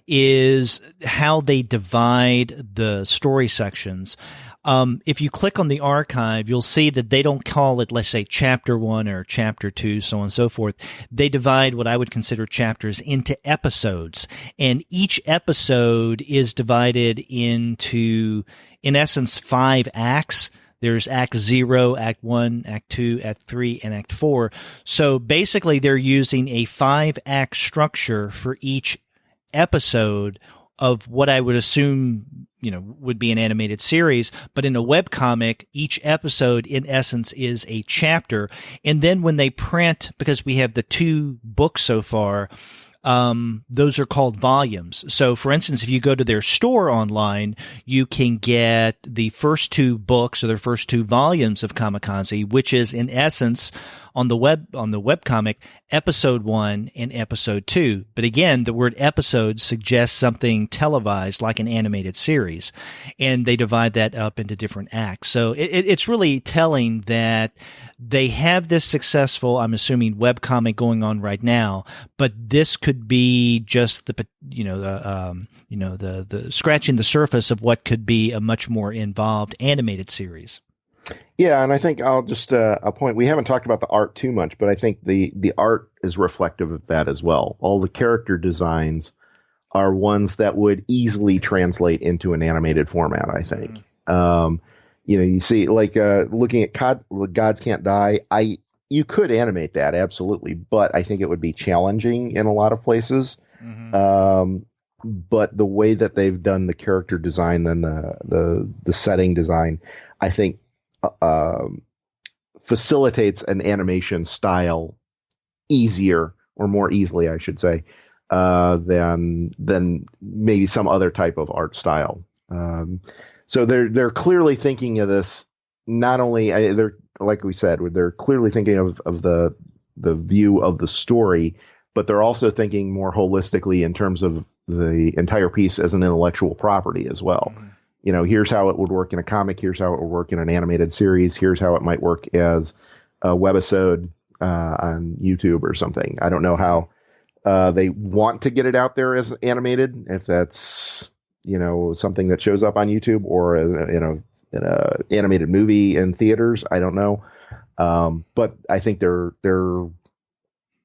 is how they divide the story sections. If you click on the archive, you'll see that they don't call it, let's say, Chapter 1 or Chapter 2, so on and so forth. They divide what I would consider chapters into episodes, and each episode is divided into, in essence, 5 acts. There's Act 0, Act 1, Act 2, Act 3, and Act 4. So basically, they're using a 5-act structure for each episode of what I would assume, would be an animated series. But in a webcomic, each episode, in essence, is a chapter. And then when they print, because we have the 2 books so far, those are called volumes. So, for instance, if you go to their store online, you can get the first 2 books or their first 2 volumes of Kamikaze, which is, in essence, on the webcomic, episode 1 and episode 2. But again, the word episode suggests something televised, like an animated series, and they divide that up into different acts. So it's really telling that they have this successful, I'm assuming, webcomic going on right now, but this could be just the scratching the surface of what could be a much more involved animated series. Yeah, and I think I'll just a point. We haven't talked about the art too much, but I think the art is reflective of that as well. All the character designs are ones that would easily translate into an animated format, I think. You see, like looking at Gods Can't Die. You could animate that, absolutely, but I think it would be challenging in a lot of places. Mm-hmm. But the way that they've done the character design, then the setting design, I think facilitates an animation style easier, or more easily, I should say, than maybe some other type of art style. So they're clearly thinking of this. Not only they're, like we said, they're clearly thinking of the view of the story, but they're also thinking more holistically in terms of the entire piece as an intellectual property as well. Mm-hmm. Here's how it would work in a comic. Here's how it would work in an animated series. Here's how it might work as a webisode on YouTube or something. I don't know how they want to get it out there as animated, if that's something that shows up on YouTube or in a animated movie in theaters. I don't know, but I think they're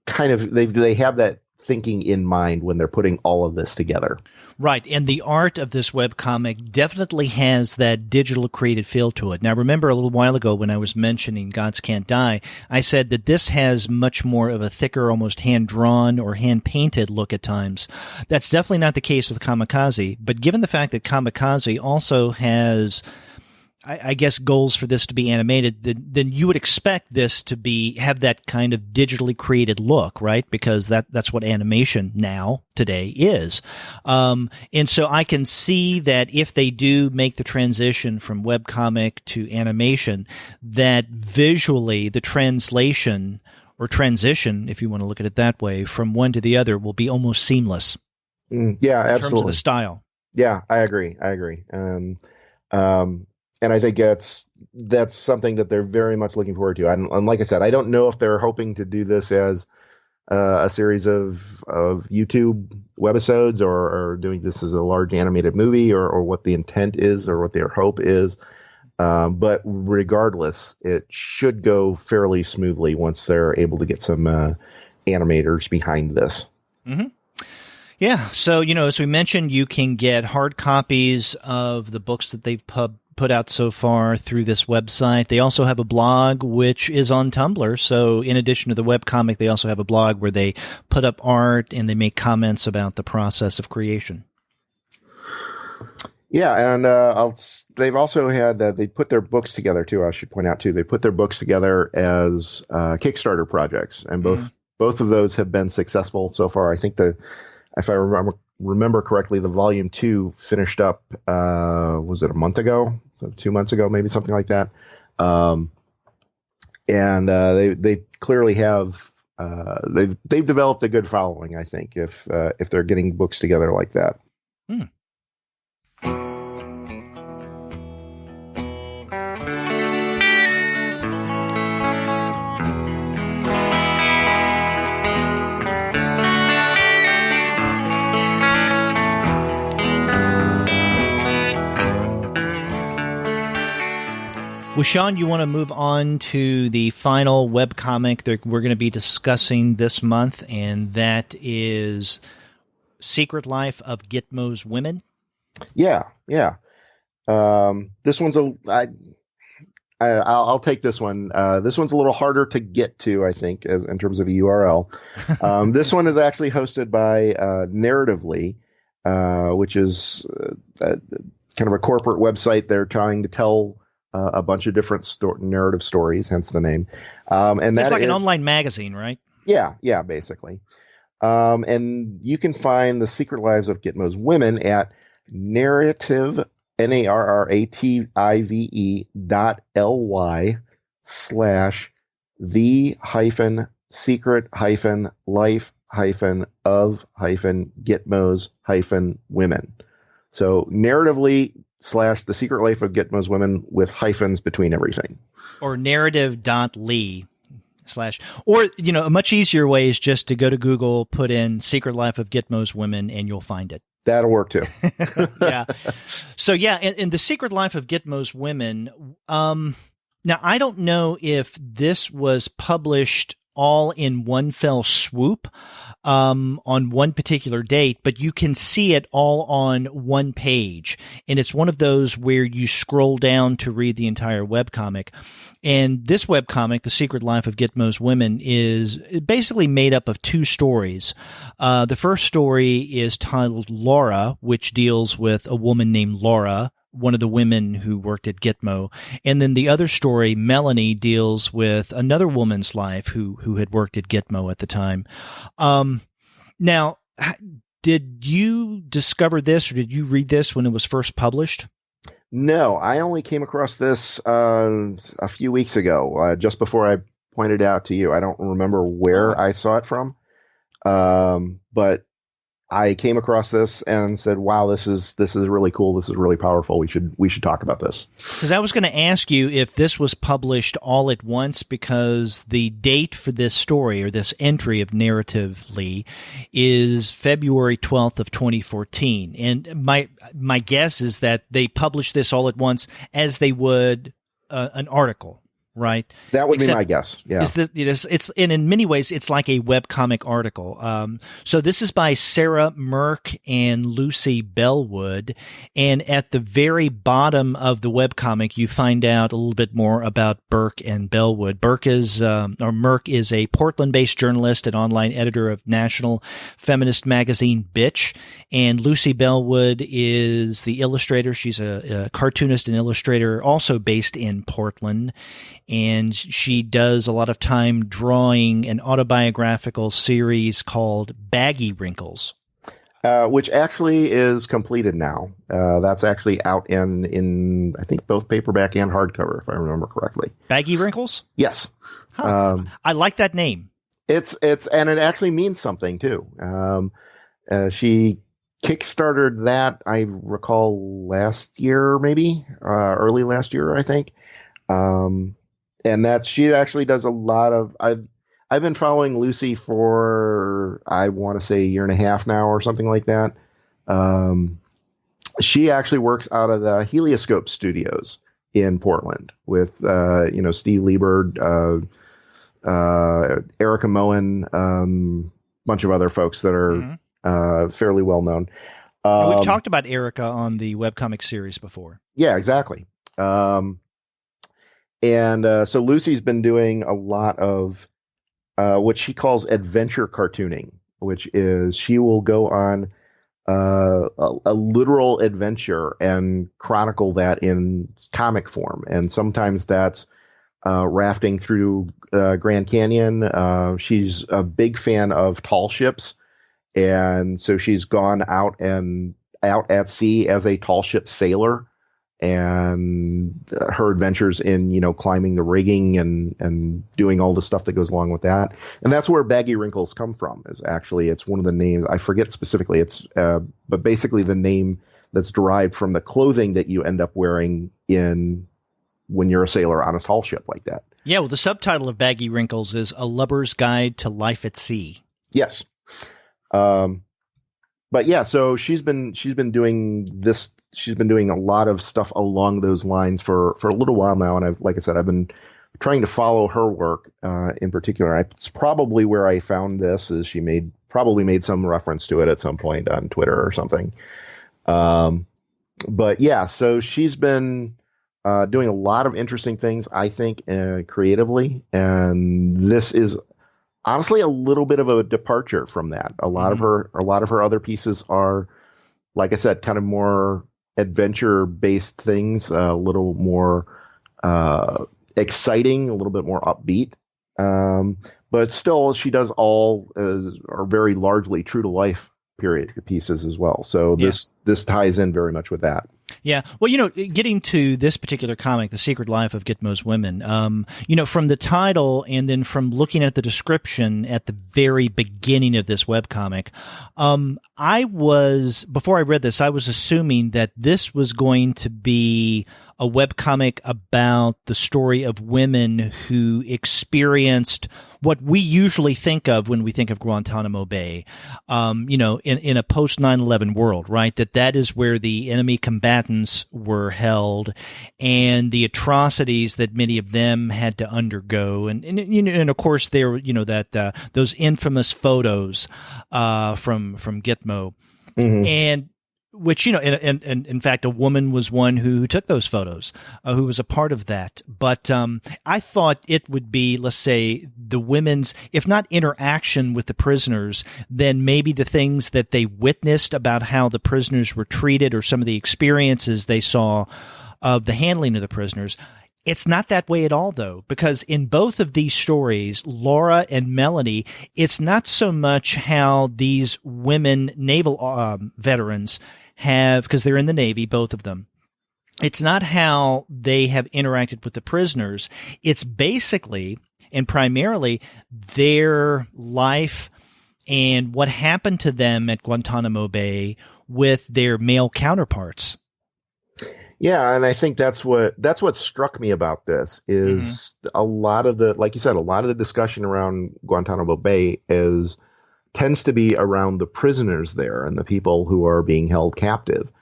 kind of they have that thinking in mind when they're putting all of this together. Right. And the art of this webcomic definitely has that digital created feel to it. Now, remember a little while ago when I was mentioning Gods Can't Die, I said that this has much more of a thicker, almost hand-drawn or hand-painted look at times. That's definitely not the case with Kamikaze. But given the fact that Kamikaze also has, I guess, goals for this to be animated, then you would expect this to have that kind of digitally created look, right? Because that's what animation today is. And so I can see that if they do make the transition from webcomic to animation, that visually the translation or transition, if you want to look at it that way, from one to the other will be almost seamless. Yeah, in absolutely. terms of the style. Yeah, I agree. And I think that's something that they're very much looking forward to. And like I said, I don't know if they're hoping to do this as a series of YouTube webisodes or doing this as a large animated movie or what the intent is or what their hope is. But regardless, it should go fairly smoothly once they're able to get some animators behind this. Mm-hmm. Yeah. So, as we mentioned, you can get hard copies of the books that they've put out so far through this website. They also have a blog, which is on Tumblr. So in addition to the webcomic, they also have a blog where they put up art and they make comments about the process of creation. Yeah, and they've also had they put their books together too. I should point out too, they put their books together as Kickstarter projects, and both of those have been successful so far. I think if I remember correctly, the volume 2 finished up, was it a month ago? So 2 months ago, maybe something like that. And they clearly have, they've developed a good following, I think, if they're getting books together like that. Well, Sean, you want to move on to the final webcomic that we're going to be discussing this month, and that is Secret Life of Gitmo's Women? Yeah. This one's I'll take this one. This one's a little harder to get to, I think, in terms of a URL. This one is actually hosted by Narratively, which is kind of a corporate website. They're trying to tell a bunch of different narrative stories, hence the name. And it's like an online magazine, right? Yeah, basically. And you can find the Secret Lives of Gitmo's Women at narrative, narratively.ly/the-secret-life-of-Gitmo's-women. So narratively / the Secret Life of Gitmo's Women with hyphens between everything. Or narrative.ly/ or, a much easier way is just to go to Google, put in Secret Life of Gitmo's Women, and you'll find it. That'll work too. Yeah. So in the Secret Life of Gitmo's Women, now I don't know if this was published all in one fell swoop on one particular date, but you can see it all on one page. And it's one of those where you scroll down to read the entire webcomic. And this webcomic, The Secret Life of Gitmo's Women, is basically made up of two stories. The first story is titled Laura, which deals with a woman named Laura, one of the women who worked at Gitmo. And then the other story, Melanie, deals with another woman's life who had worked at Gitmo at the time. Now, did you discover this, or did you read this when it was first published? No, I only came across this a few weeks ago, just before I pointed out to you. I don't remember where I saw it from, but I came across this and said, "Wow, this is really cool. This is really powerful. We should talk about this." Because I was going to ask you if this was published all at once, because the date for this story, or this entry of Narratively, is February 12th of 2014. And my guess is that they published this all at once, as they would an article. Right. That would be my guess. Yeah. It's and in many ways, it's like a webcomic article. So this is by Sarah Mirk and Lucy Bellwood. And at the very bottom of the webcomic, you find out a little bit more about Burke and Bellwood. Mirk is a Portland-based journalist and online editor of national feminist magazine Bitch. And Lucy Bellwood is the illustrator. She's a cartoonist and illustrator, also based in Portland. And she does a lot of time drawing an autobiographical series called Baggy Wrinkles. Which actually is completed now. That's actually out in I think both paperback and hardcover, if I remember correctly. Baggy Wrinkles? Yes. Huh. I like that name. It's and it actually means something too. She kickstarted that, I recall, last year, maybe early last year, I think. And she actually does a lot of, I've been following Lucy for, I want to say, a year and a half now or something like that. She actually works out of the Helioscope Studios in Portland with, Steve Liebert, Erica Moen, bunch of other folks that are fairly well known. We've talked about Erica on the webcomic series before. Yeah, exactly. So Lucy's been doing a lot of what she calls adventure cartooning, which is she will go on a literal adventure and chronicle that in comic form. And sometimes that's rafting through Grand Canyon. She's a big fan of tall ships. And so she's gone out at sea as a tall ship sailor. And her adventures in, climbing the rigging and doing all the stuff that goes along with that. And that's where Baggy Wrinkles come from. It's one of the names. I forget specifically. But basically the name that's derived from the clothing that you end up wearing when you're a sailor on a tall ship like that. Yeah. Well, the subtitle of Baggy Wrinkles is A Lubber's Guide to Life at Sea. Yes. But yeah, so she's been doing this. She's been doing a lot of stuff along those lines for a little while now. And like I said, I've been trying to follow her work in particular. It's probably where I found this, is she probably made some reference to it at some point on Twitter or something. But yeah, so she's been doing a lot of interesting things, I think, creatively. And this is honestly a little bit of a departure from that. A lot of her other pieces are, like I said, kind of more adventure based things, a little more exciting, a little bit more upbeat. But still, she does are very largely true to life period pieces as well. So this ties in very much with that. Yeah. Well, getting to this particular comic, The Secret Life of Gitmo's Women, from the title and then from looking at the description at the very beginning of this webcomic, before I read this, I was assuming that this was going to be a webcomic about the story of women who experienced what we usually think of when we think of Guantanamo Bay, in a post 9/11 world, right? That is where the enemy combatants were held, and the atrocities that many of them had to undergo, and of course there were those infamous photos from Gitmo, and which, and in fact, a woman was one who took those photos, who was a part of that. But I thought it would be, let's say, the women's, if not interaction with the prisoners, then maybe the things that they witnessed about how the prisoners were treated, or some of the experiences they saw of the handling of the prisoners. It's not that way at all, though, because in both of these stories, Laura and Melanie, it's not so much how these women naval veterans have, because they're in the Navy, both of them. It's not how they have interacted with the prisoners. It's basically and primarily their life and what happened to them at Guantanamo Bay with their male counterparts. Yeah, and I think that's what struck me about this is a lot of the, like you said, a lot of the discussion around Guantanamo Bay tends to be around the prisoners there and the people who are being held captive.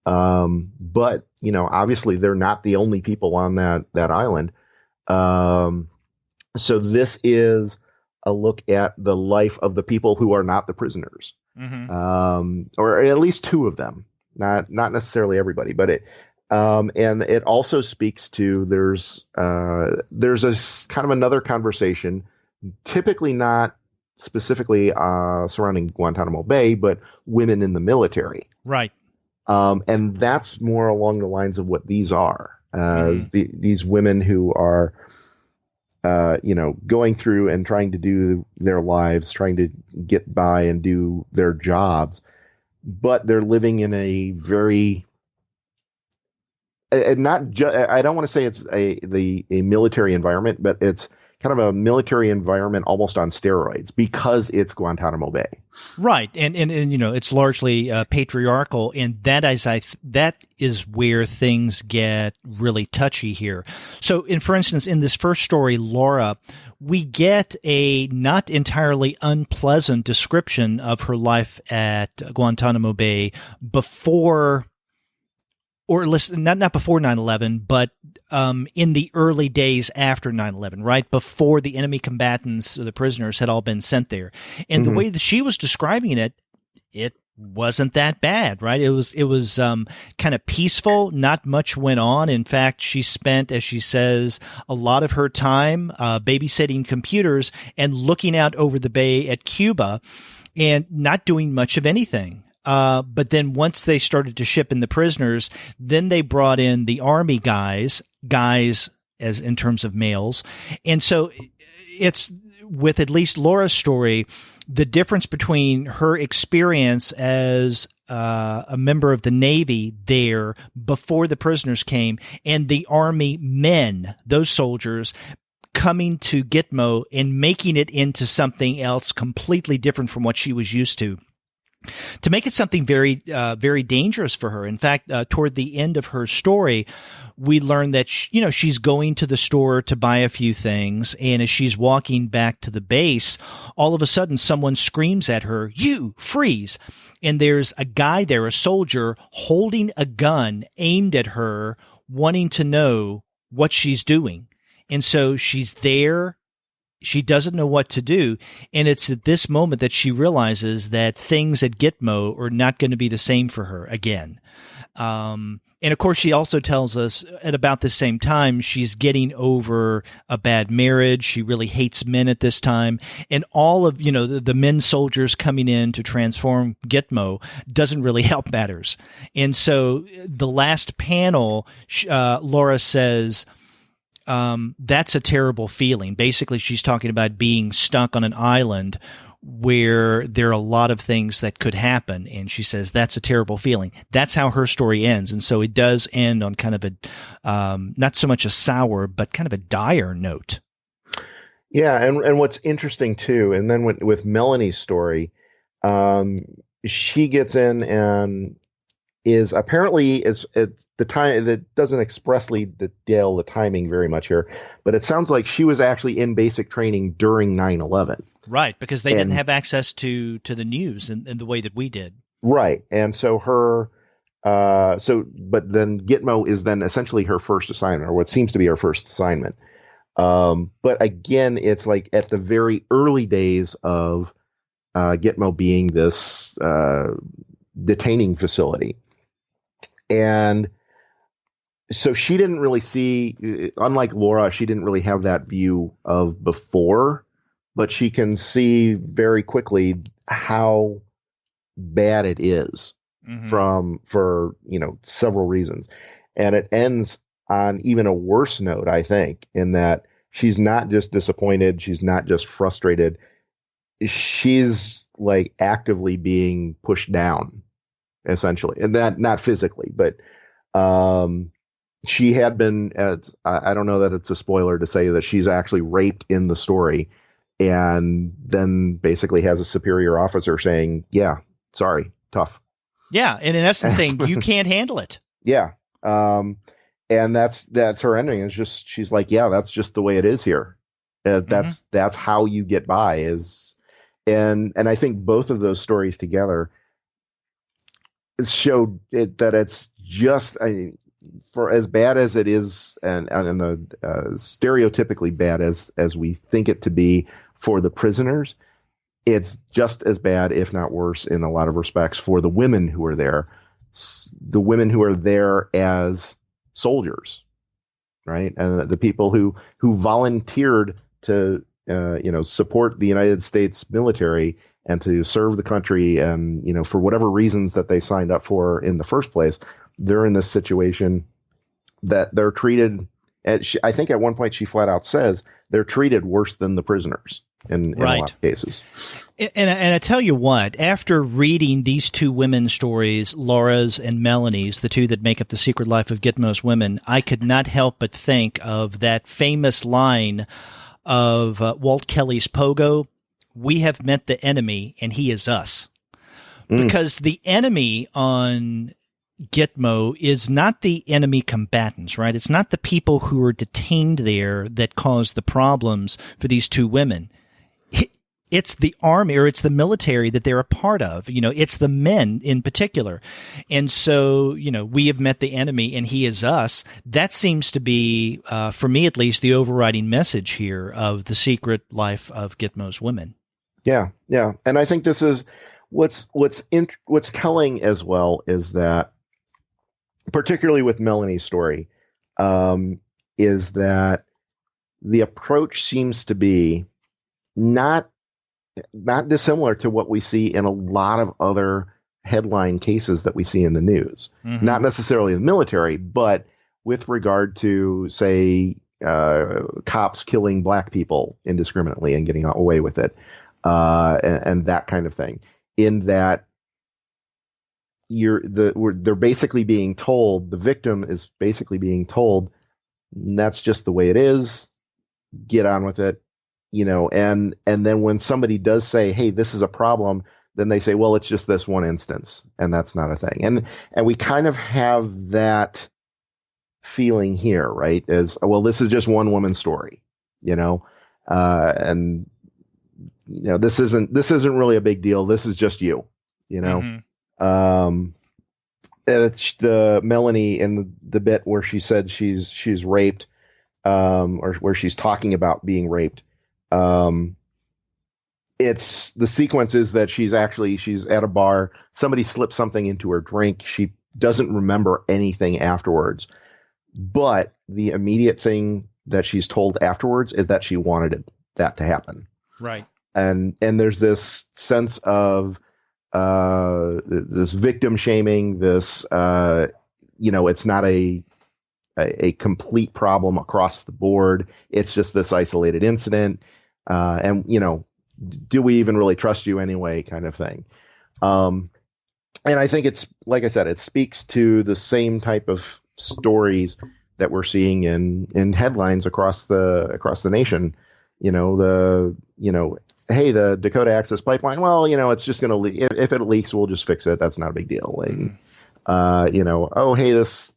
But, obviously they're not the only people on that island. So this is a look at the life of the people who are not the prisoners, or at least two of them, not necessarily everybody, but and it also speaks to there's a kind of another conversation, typically not specifically surrounding Guantanamo Bay, but women in the military. Right. And that's more along the lines of what these are, these women who are, going through and trying to do their lives, trying to get by and do their jobs, but they're living in a very, I don't want to say it's a military environment, but it's kind of a military environment almost on steroids because it's Guantanamo Bay. Right. And it's largely patriarchal, and that is where things get really touchy here. So for instance, in this first story, Laura, we get a not entirely unpleasant description of her life at Guantanamo Bay before, or not before 9/11, but in the early days after 9/11, right? Before the enemy combatants, the prisoners, had all been sent there. And the way that she was describing it, it wasn't that bad, right? It was kind of peaceful. Not much went on. In fact, she spent, as she says, a lot of her time babysitting computers and looking out over the bay at Cuba and not doing much of anything. But then once they started to ship in the prisoners, then they brought in the army guys as in terms of males. And so it's, with at least Laura's story, the difference between her experience as a member of the Navy there before the prisoners came and the army men, those soldiers, coming to Gitmo and making it into something else completely different from what she was used to make it something very, very dangerous for her. In fact, toward the end of her story, we learn that, she's going to the store to buy a few things. And as she's walking back to the base, all of a sudden someone screams at her, "You freeze." And there's a guy there, a soldier, holding a gun aimed at her, wanting to know what she's doing. And so she's there. She doesn't know what to do. And it's at this moment that she realizes that things at Gitmo are not going to be the same for her again. And of course, she also tells us at about the same time, she's getting over a bad marriage. She really hates men at this time. And all of, the men soldiers coming in to transform Gitmo doesn't really help matters. And so the last panel, Laura says, that's a terrible feeling. Basically, she's talking about being stuck on an island where there are a lot of things that could happen. And she says, that's a terrible feeling. That's how her story ends. And so it does end on kind of a, not so much a sour, but kind of a dire note. Yeah. And what's interesting too, and then with Melanie's story, she gets in and is apparently is the time that doesn't expressly detail the timing very much here, but it sounds like she was actually in basic training during 9/11. Right, because they didn't have access to the news in the way that we did. Right, and so but then Gitmo is then essentially her first assignment, or what seems to be her first assignment. But again, it's like at the very early days of Gitmo being this detaining facility. And so she didn't really see, unlike Laura, she didn't really have that view of before, but she can see very quickly how bad it is for several reasons. And it ends on even a worse note, I think, in that she's not just disappointed. She's not just frustrated. She's like actively being pushed down, essentially, and that not physically, but she had been I don't know that it's a spoiler to say that she's actually raped in the story, and then basically has a superior officer saying, yeah, sorry, tough. Yeah. And in essence saying, you can't handle it. Yeah. And that's her ending. It's just, she's like, yeah, that's just the way it is here. That's how you get by is, and I think both of those stories together showed that it's just, for as bad as it is, and the stereotypically bad as we think it to be for the prisoners, it's just as bad, if not worse, in a lot of respects for the women who are there, the women who are there as soldiers, right? And the people who volunteered to, support the United States military and to serve the country. And, for whatever reasons that they signed up for in the first place, they're in this situation that they're treated. I think at one point she flat out says they're treated worse than the prisoners in a lot of cases. And I tell you what, after reading these two women's stories, Laura's and Melanie's, the two that make up The Secret Life of Gitmo's Women, I could not help but think of that famous line of Walt Kelly's Pogo, "We have met the enemy and he is us." Because the enemy on Gitmo is not the enemy combatants, right? It's not the people who are detained there that cause the problems for these two women. It's the army, or it's the military that they're a part of. It's the men in particular. And so, we have met the enemy and he is us. That seems to be, for me at least, the overriding message here of The Secret Life of Gitmo's Women. Yeah. Yeah. And I think this is what's telling as well is that, particularly with Melanie's story, is that the approach seems to be not dissimilar to what we see in a lot of other headline cases that we see in the news. Not necessarily the military, but with regard to, say, cops killing black people indiscriminately and getting away with it, and that kind of thing. In that they're basically being told, the victim is basically being told, that's just the way it is, get on with it. And then when somebody does say, hey, this is a problem, then they say, well, it's just this one instance, and that's not a thing. And we kind of have that feeling here, right? As well, this is just one woman's story, and this isn't really a big deal. This is just you, It's the Melanie in the bit where she said she's raped, or where she's talking about being raped. It's the sequence is that she's at a bar. Somebody slips something into her drink. She doesn't remember anything afterwards, but the immediate thing that she's told afterwards is that she wanted that to happen. Right. And there's this sense of, this victim shaming, this, it's not a complete problem across the board. It's just this isolated incident. And do we even really trust you anyway, kind of thing. And I think it's, like I said, it speaks to the same type of stories that we're seeing in headlines across the nation. Hey, the Dakota Access Pipeline, well, it's just going to leak. If it leaks, we'll just fix it. That's not a big deal. Oh, hey, this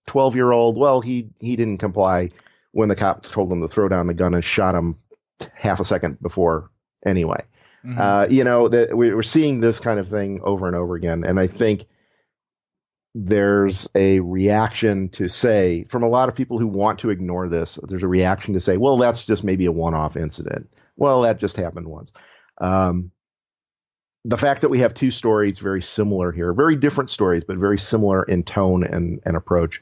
12-year-old, well, he didn't comply when the cops told him to throw down the gun and shot him half a second before anyway. That we're seeing this kind of thing over and over again. And I think there's a reaction to say, from a lot of people who want to ignore this, there's a reaction to say, well, that's just maybe a one-off incident. Well, that just happened once. The fact that we have two stories very similar here, very different stories, but very similar in tone and approach,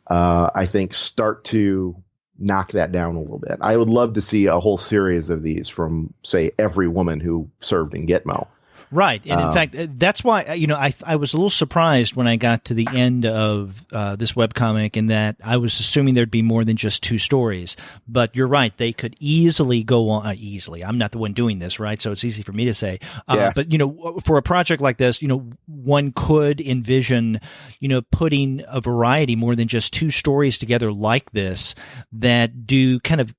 I think start to knock that down a little bit. I would love to see a whole series of these from, say, every woman who served in Gitmo. Right. And in fact, that's why, I was a little surprised when I got to the end of this webcomic, in that I was assuming there'd be more than just two stories. But you're right. They could easily go on easily. I'm not the one doing this, right? So it's easy for me to say. But, for a project like this, one could envision, putting a variety more than just two stories together like this that do kind of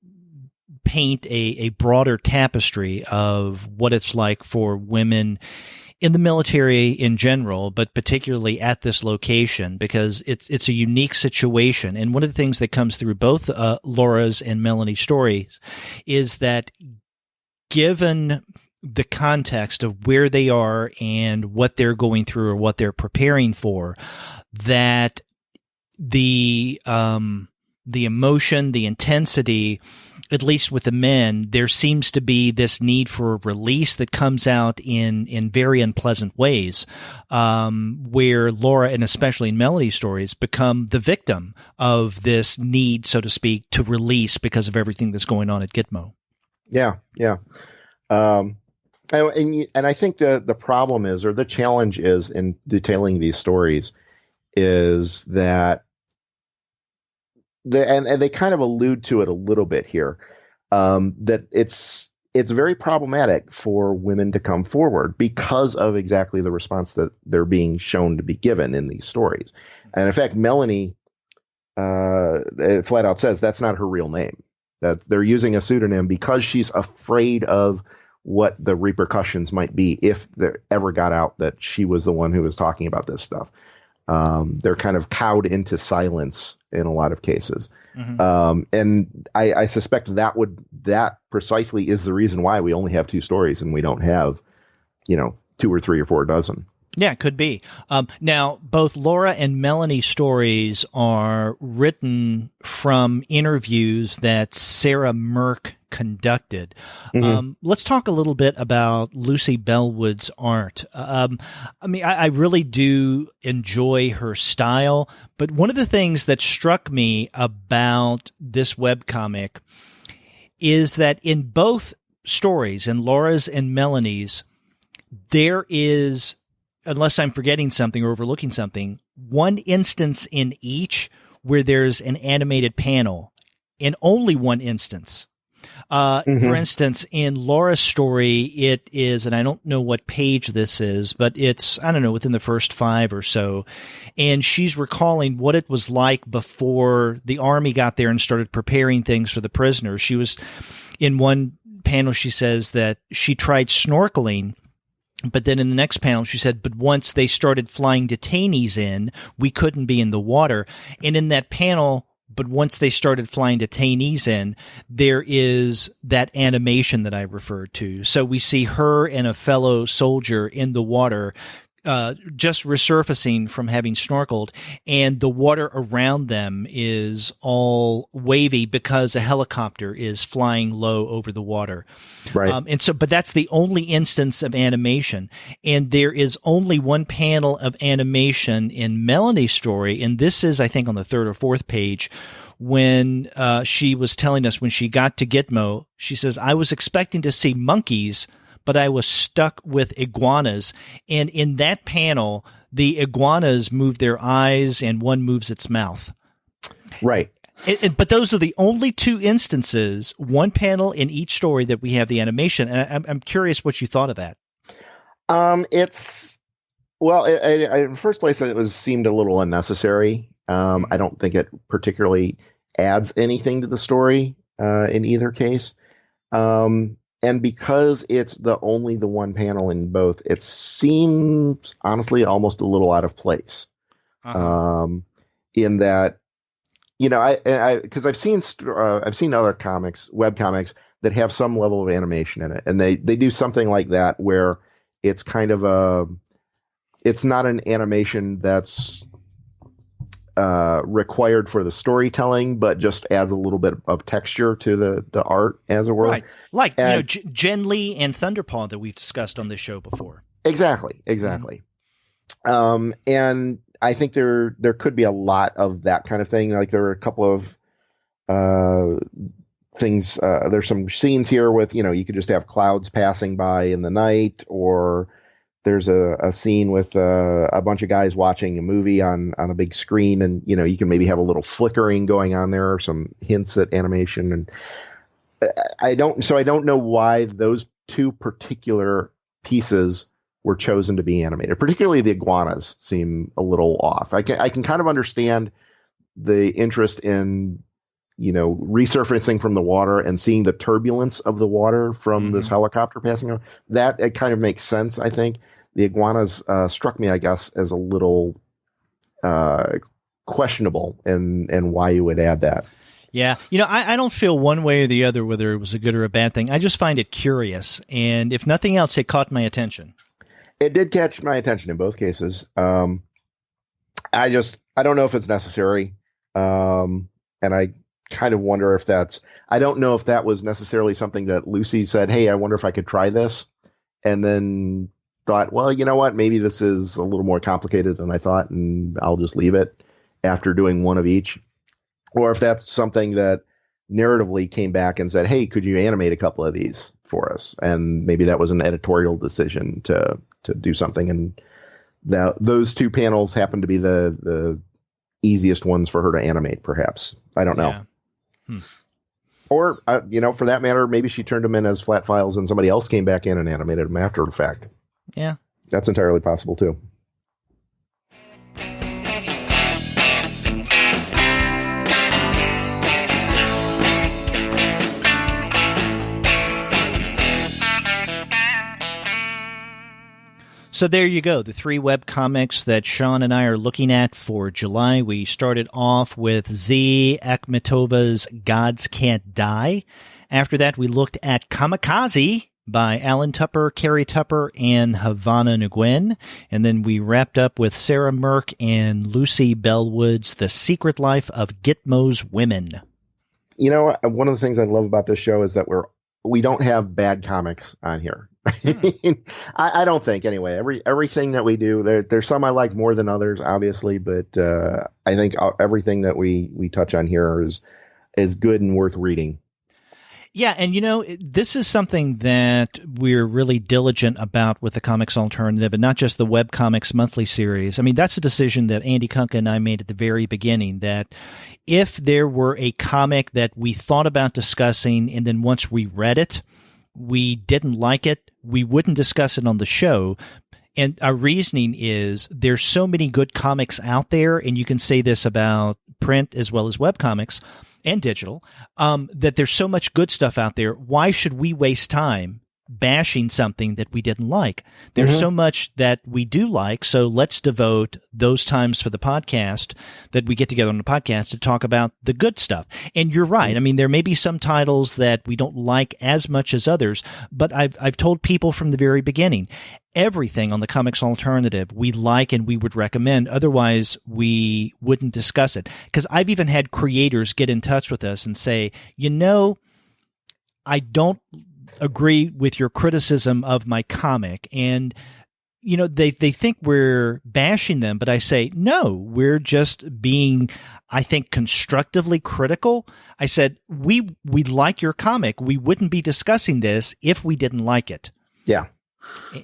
paint a broader tapestry of what it's like for women in the military in general, but particularly at this location, because it's a unique situation. And one of the things that comes through both Laura's and Melanie's stories is that, given the context of where they are and what they're going through or what they're preparing for, that the emotion, the intensity, at least with the men, there seems to be this need for a release that comes out in very unpleasant ways, where Laura, and especially in Melody's stories, become the victim of this need, so to speak, to release because of everything that's going on at Gitmo. Yeah. And I think the problem is, or the challenge is, in detailing these stories, is that and they kind of allude to it a little bit here, that it's very problematic for women to come forward because of exactly the response that they're being shown to be given in these stories. And in fact, Melanie flat out says that's not her real name, that they're using a pseudonym because she's afraid of what the repercussions might be if there ever got out that she was the one who was talking about this stuff. They're kind of cowed into silence in a lot of cases. And I suspect that precisely is the reason why we only have two stories and we don't have, 2 or 3 or 4 dozen. Yeah, it could be. Now, both Laura and Melanie's stories are written from interviews that Sarah Mirk conducted. Let's talk a little bit about Lucy Bellwood's art. I really do enjoy her style, but one of the things that struck me about this webcomic is that in both stories, in Laura's and Melanie's, there is, unless I'm forgetting something or overlooking something, one instance in each where there's an animated panel, in only one instance. For instance, in Laura's story, it is, and I don't know what page this is, but it's, I don't know, within the first 5 or so. And she's recalling what it was like before the army got there and started preparing things for the prisoners. She was, in one panel, she says that she tried snorkeling, but then in the next panel, she said, but once they started flying detainees in, we couldn't be in the water. And in that panel, but once they started flying detainees in, there is that animation that I referred to. So we see her and a fellow soldier in the water, just resurfacing from having snorkeled, and the water around them is all wavy because a helicopter is flying low over the water. Right. But that's the only instance of animation. And there is only one panel of animation in Melanie's story. And this is, I think, on the 3rd or 4th page, when she was telling us when she got to Gitmo, she says, I was expecting to see monkeys, but I was stuck with iguanas. And in that panel, the iguanas move their eyes and one moves its mouth. Right. But those are the only 2 instances, one panel in each story, that we have the animation. And I'm curious what you thought of that. In the first place, it seemed a little unnecessary. I don't think it particularly adds anything to the story in either case. And because it's only the one panel in both, it seems honestly almost a little out of place. In that, because I've seen other web comics that have some level of animation in it, and they do something like that where it's kind of it's not an animation that's required for the storytelling, but just adds a little bit of texture to the art, as it were. Right. Like, Jen Lee and Thunderpaw that we've discussed on this show before. Exactly. And I think there could be a lot of that kind of thing. Like, there are a couple of things. There's some scenes here with, you could just have clouds passing by in the night, or there's a scene with a bunch of guys watching a movie on a big screen, and you can maybe have a little flickering going on there, or some hints at animation. And I don't know why those two particular pieces were chosen to be animated. Particularly the iguanas seem a little off. I can kind of understand the interest in resurfacing from the water and seeing the turbulence of the water from this helicopter passing over. That it kind of makes sense, I think. The iguanas struck me, I guess, as a little questionable, and why you would add that. Yeah. I don't feel one way or the other whether it was a good or a bad thing. I just find it curious. And if nothing else, it caught my attention. It did catch my attention in both cases. I don't know if it's necessary. And I kind of wonder if I don't know if that was necessarily something that Lucy said, hey, I wonder if I could try this. And then thought, well, you know what, maybe this is a little more complicated than I thought, and I'll just leave it after doing one of each. Or if that's something that narratively came back and said, hey, could you animate a couple of these for us? And maybe that was an editorial decision to do something. And those two panels happen to be the easiest ones for her to animate, perhaps. I don't know. Yeah. Or, for that matter, maybe she turned them in as flat files and somebody else came back in and animated them after the fact. Yeah. That's entirely possible, too. So there you go, the 3 webcomics that Sean and I are looking at for July. We started off with Z. Akhmatova's Gods Can't Die. After that, we looked at Kamikaze by Alan Tupper, Carrie Tupper, and Havana Nguyen. And then we wrapped up with Sarah Mirk and Lucy Bellwood's The Secret Life of Gitmo's Women. One of the things I love about this show is that we don't have bad comics on here. I don't think, anyway. Everything that we do, there's some I like more than others, obviously, but I think everything that we touch on here is good and worth reading. Yeah, and this is something that we're really diligent about with the Comics Alternative, and not just the Webcomics monthly series. I mean, that's a decision that Andy Kunka and I made at the very beginning, that if there were a comic that we thought about discussing, and then once we read it, we didn't like it, we wouldn't discuss it on the show. And our reasoning is there's so many good comics out there, and you can say this about print as well as webcomics and digital, that there's so much good stuff out there. Why should we waste time bashing something that we didn't like? There's so much that we do like, so let's devote those times for the podcast that we get together on the podcast to talk about the good stuff. And you're right. I mean, there may be some titles that we don't like as much as others, but I've told people from the very beginning, everything on the Comics Alternative we like and we would recommend. Otherwise, we wouldn't discuss it. Because I've even had creators get in touch with us and say, I don't agree with your criticism of my comic. And, they think we're bashing them, but I say, no, we're just being, I think, constructively critical. I said, we like your comic. We wouldn't be discussing this if we didn't like it. Yeah.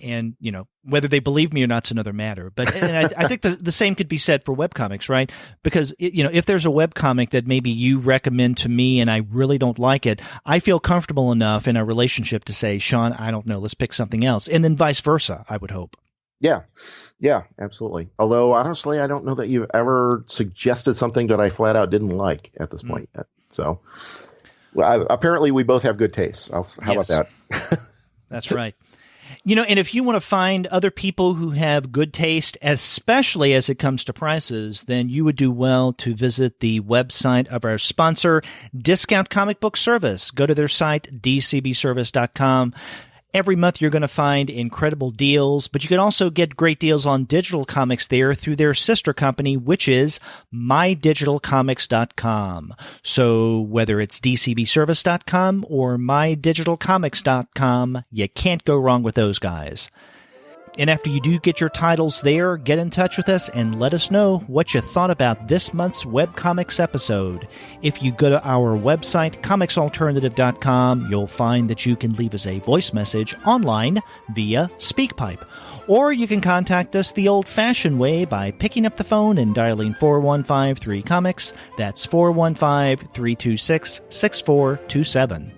And, whether they believe me or not is another matter. But and I think the same could be said for webcomics, right? Because, if there's a webcomic that maybe you recommend to me and I really don't like it, I feel comfortable enough in our relationship to say, Sean, I don't know, let's pick something else. And then vice versa, I would hope. Yeah. Yeah, absolutely. Although, honestly, I don't know that you've ever suggested something that I flat out didn't like at this point yet. So, apparently we both have good tastes. How about that? That's right. And if you want to find other people who have good taste, especially as it comes to prices, then you would do well to visit the website of our sponsor, Discount Comic Book Service. Go to their site, dcbservice.com. Every month you're going to find incredible deals, but you can also get great deals on digital comics there through their sister company, which is mydigitalcomics.com. So whether it's dcbservice.com or mydigitalcomics.com, you can't go wrong with those guys. And after you do get your titles there, get in touch with us and let us know what you thought about this month's webcomics episode. If you go to our website, comicsalternative.com, you'll find that you can leave us a voice message online via SpeakPipe. Or you can contact us the old-fashioned way by picking up the phone and dialing 4153-COMICS. That's 415-326-6427.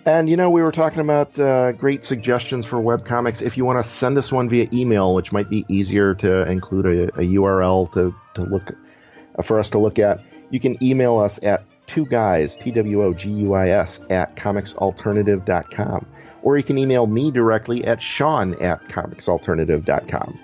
And, we were talking about great suggestions for webcomics. If you want to send us one via email, which might be easier to include a URL to look for us to look at, you can email us at twoguys, TWOGUIS, at comicsalternative.com. Or you can email me directly at Sean at comicsalternative.com.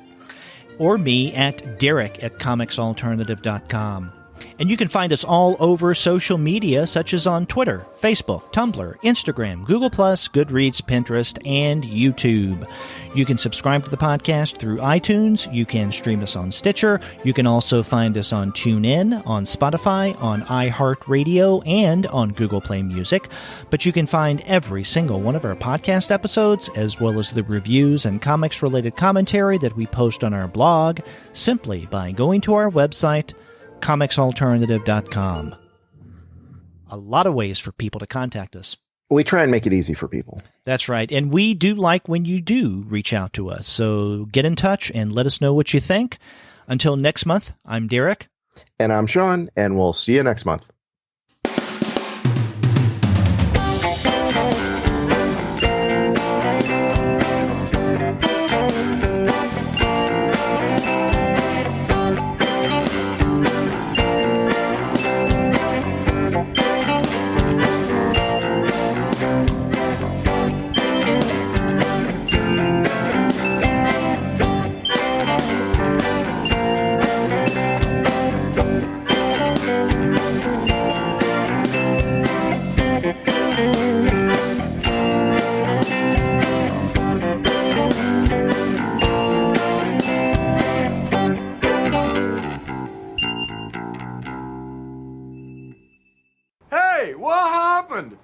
Or me at Derek at comicsalternative.com. And you can find us all over social media, such as on Twitter, Facebook, Tumblr, Instagram, Google+, Goodreads, Pinterest, and YouTube. You can subscribe to the podcast through iTunes. You can stream us on Stitcher. You can also find us on TuneIn, on Spotify, on iHeartRadio, and on Google Play Music. But you can find every single one of our podcast episodes, as well as the reviews and comics-related commentary that we post on our blog, simply by going to our website, comicsalternative.com. A lot of ways for people to contact us. We try and make it easy for people. That's right. And we do like when you do reach out to us. So get in touch and let us know what you think. Until next month, I'm Derek. And I'm Sean, and we'll see you next month. Hey, what happened?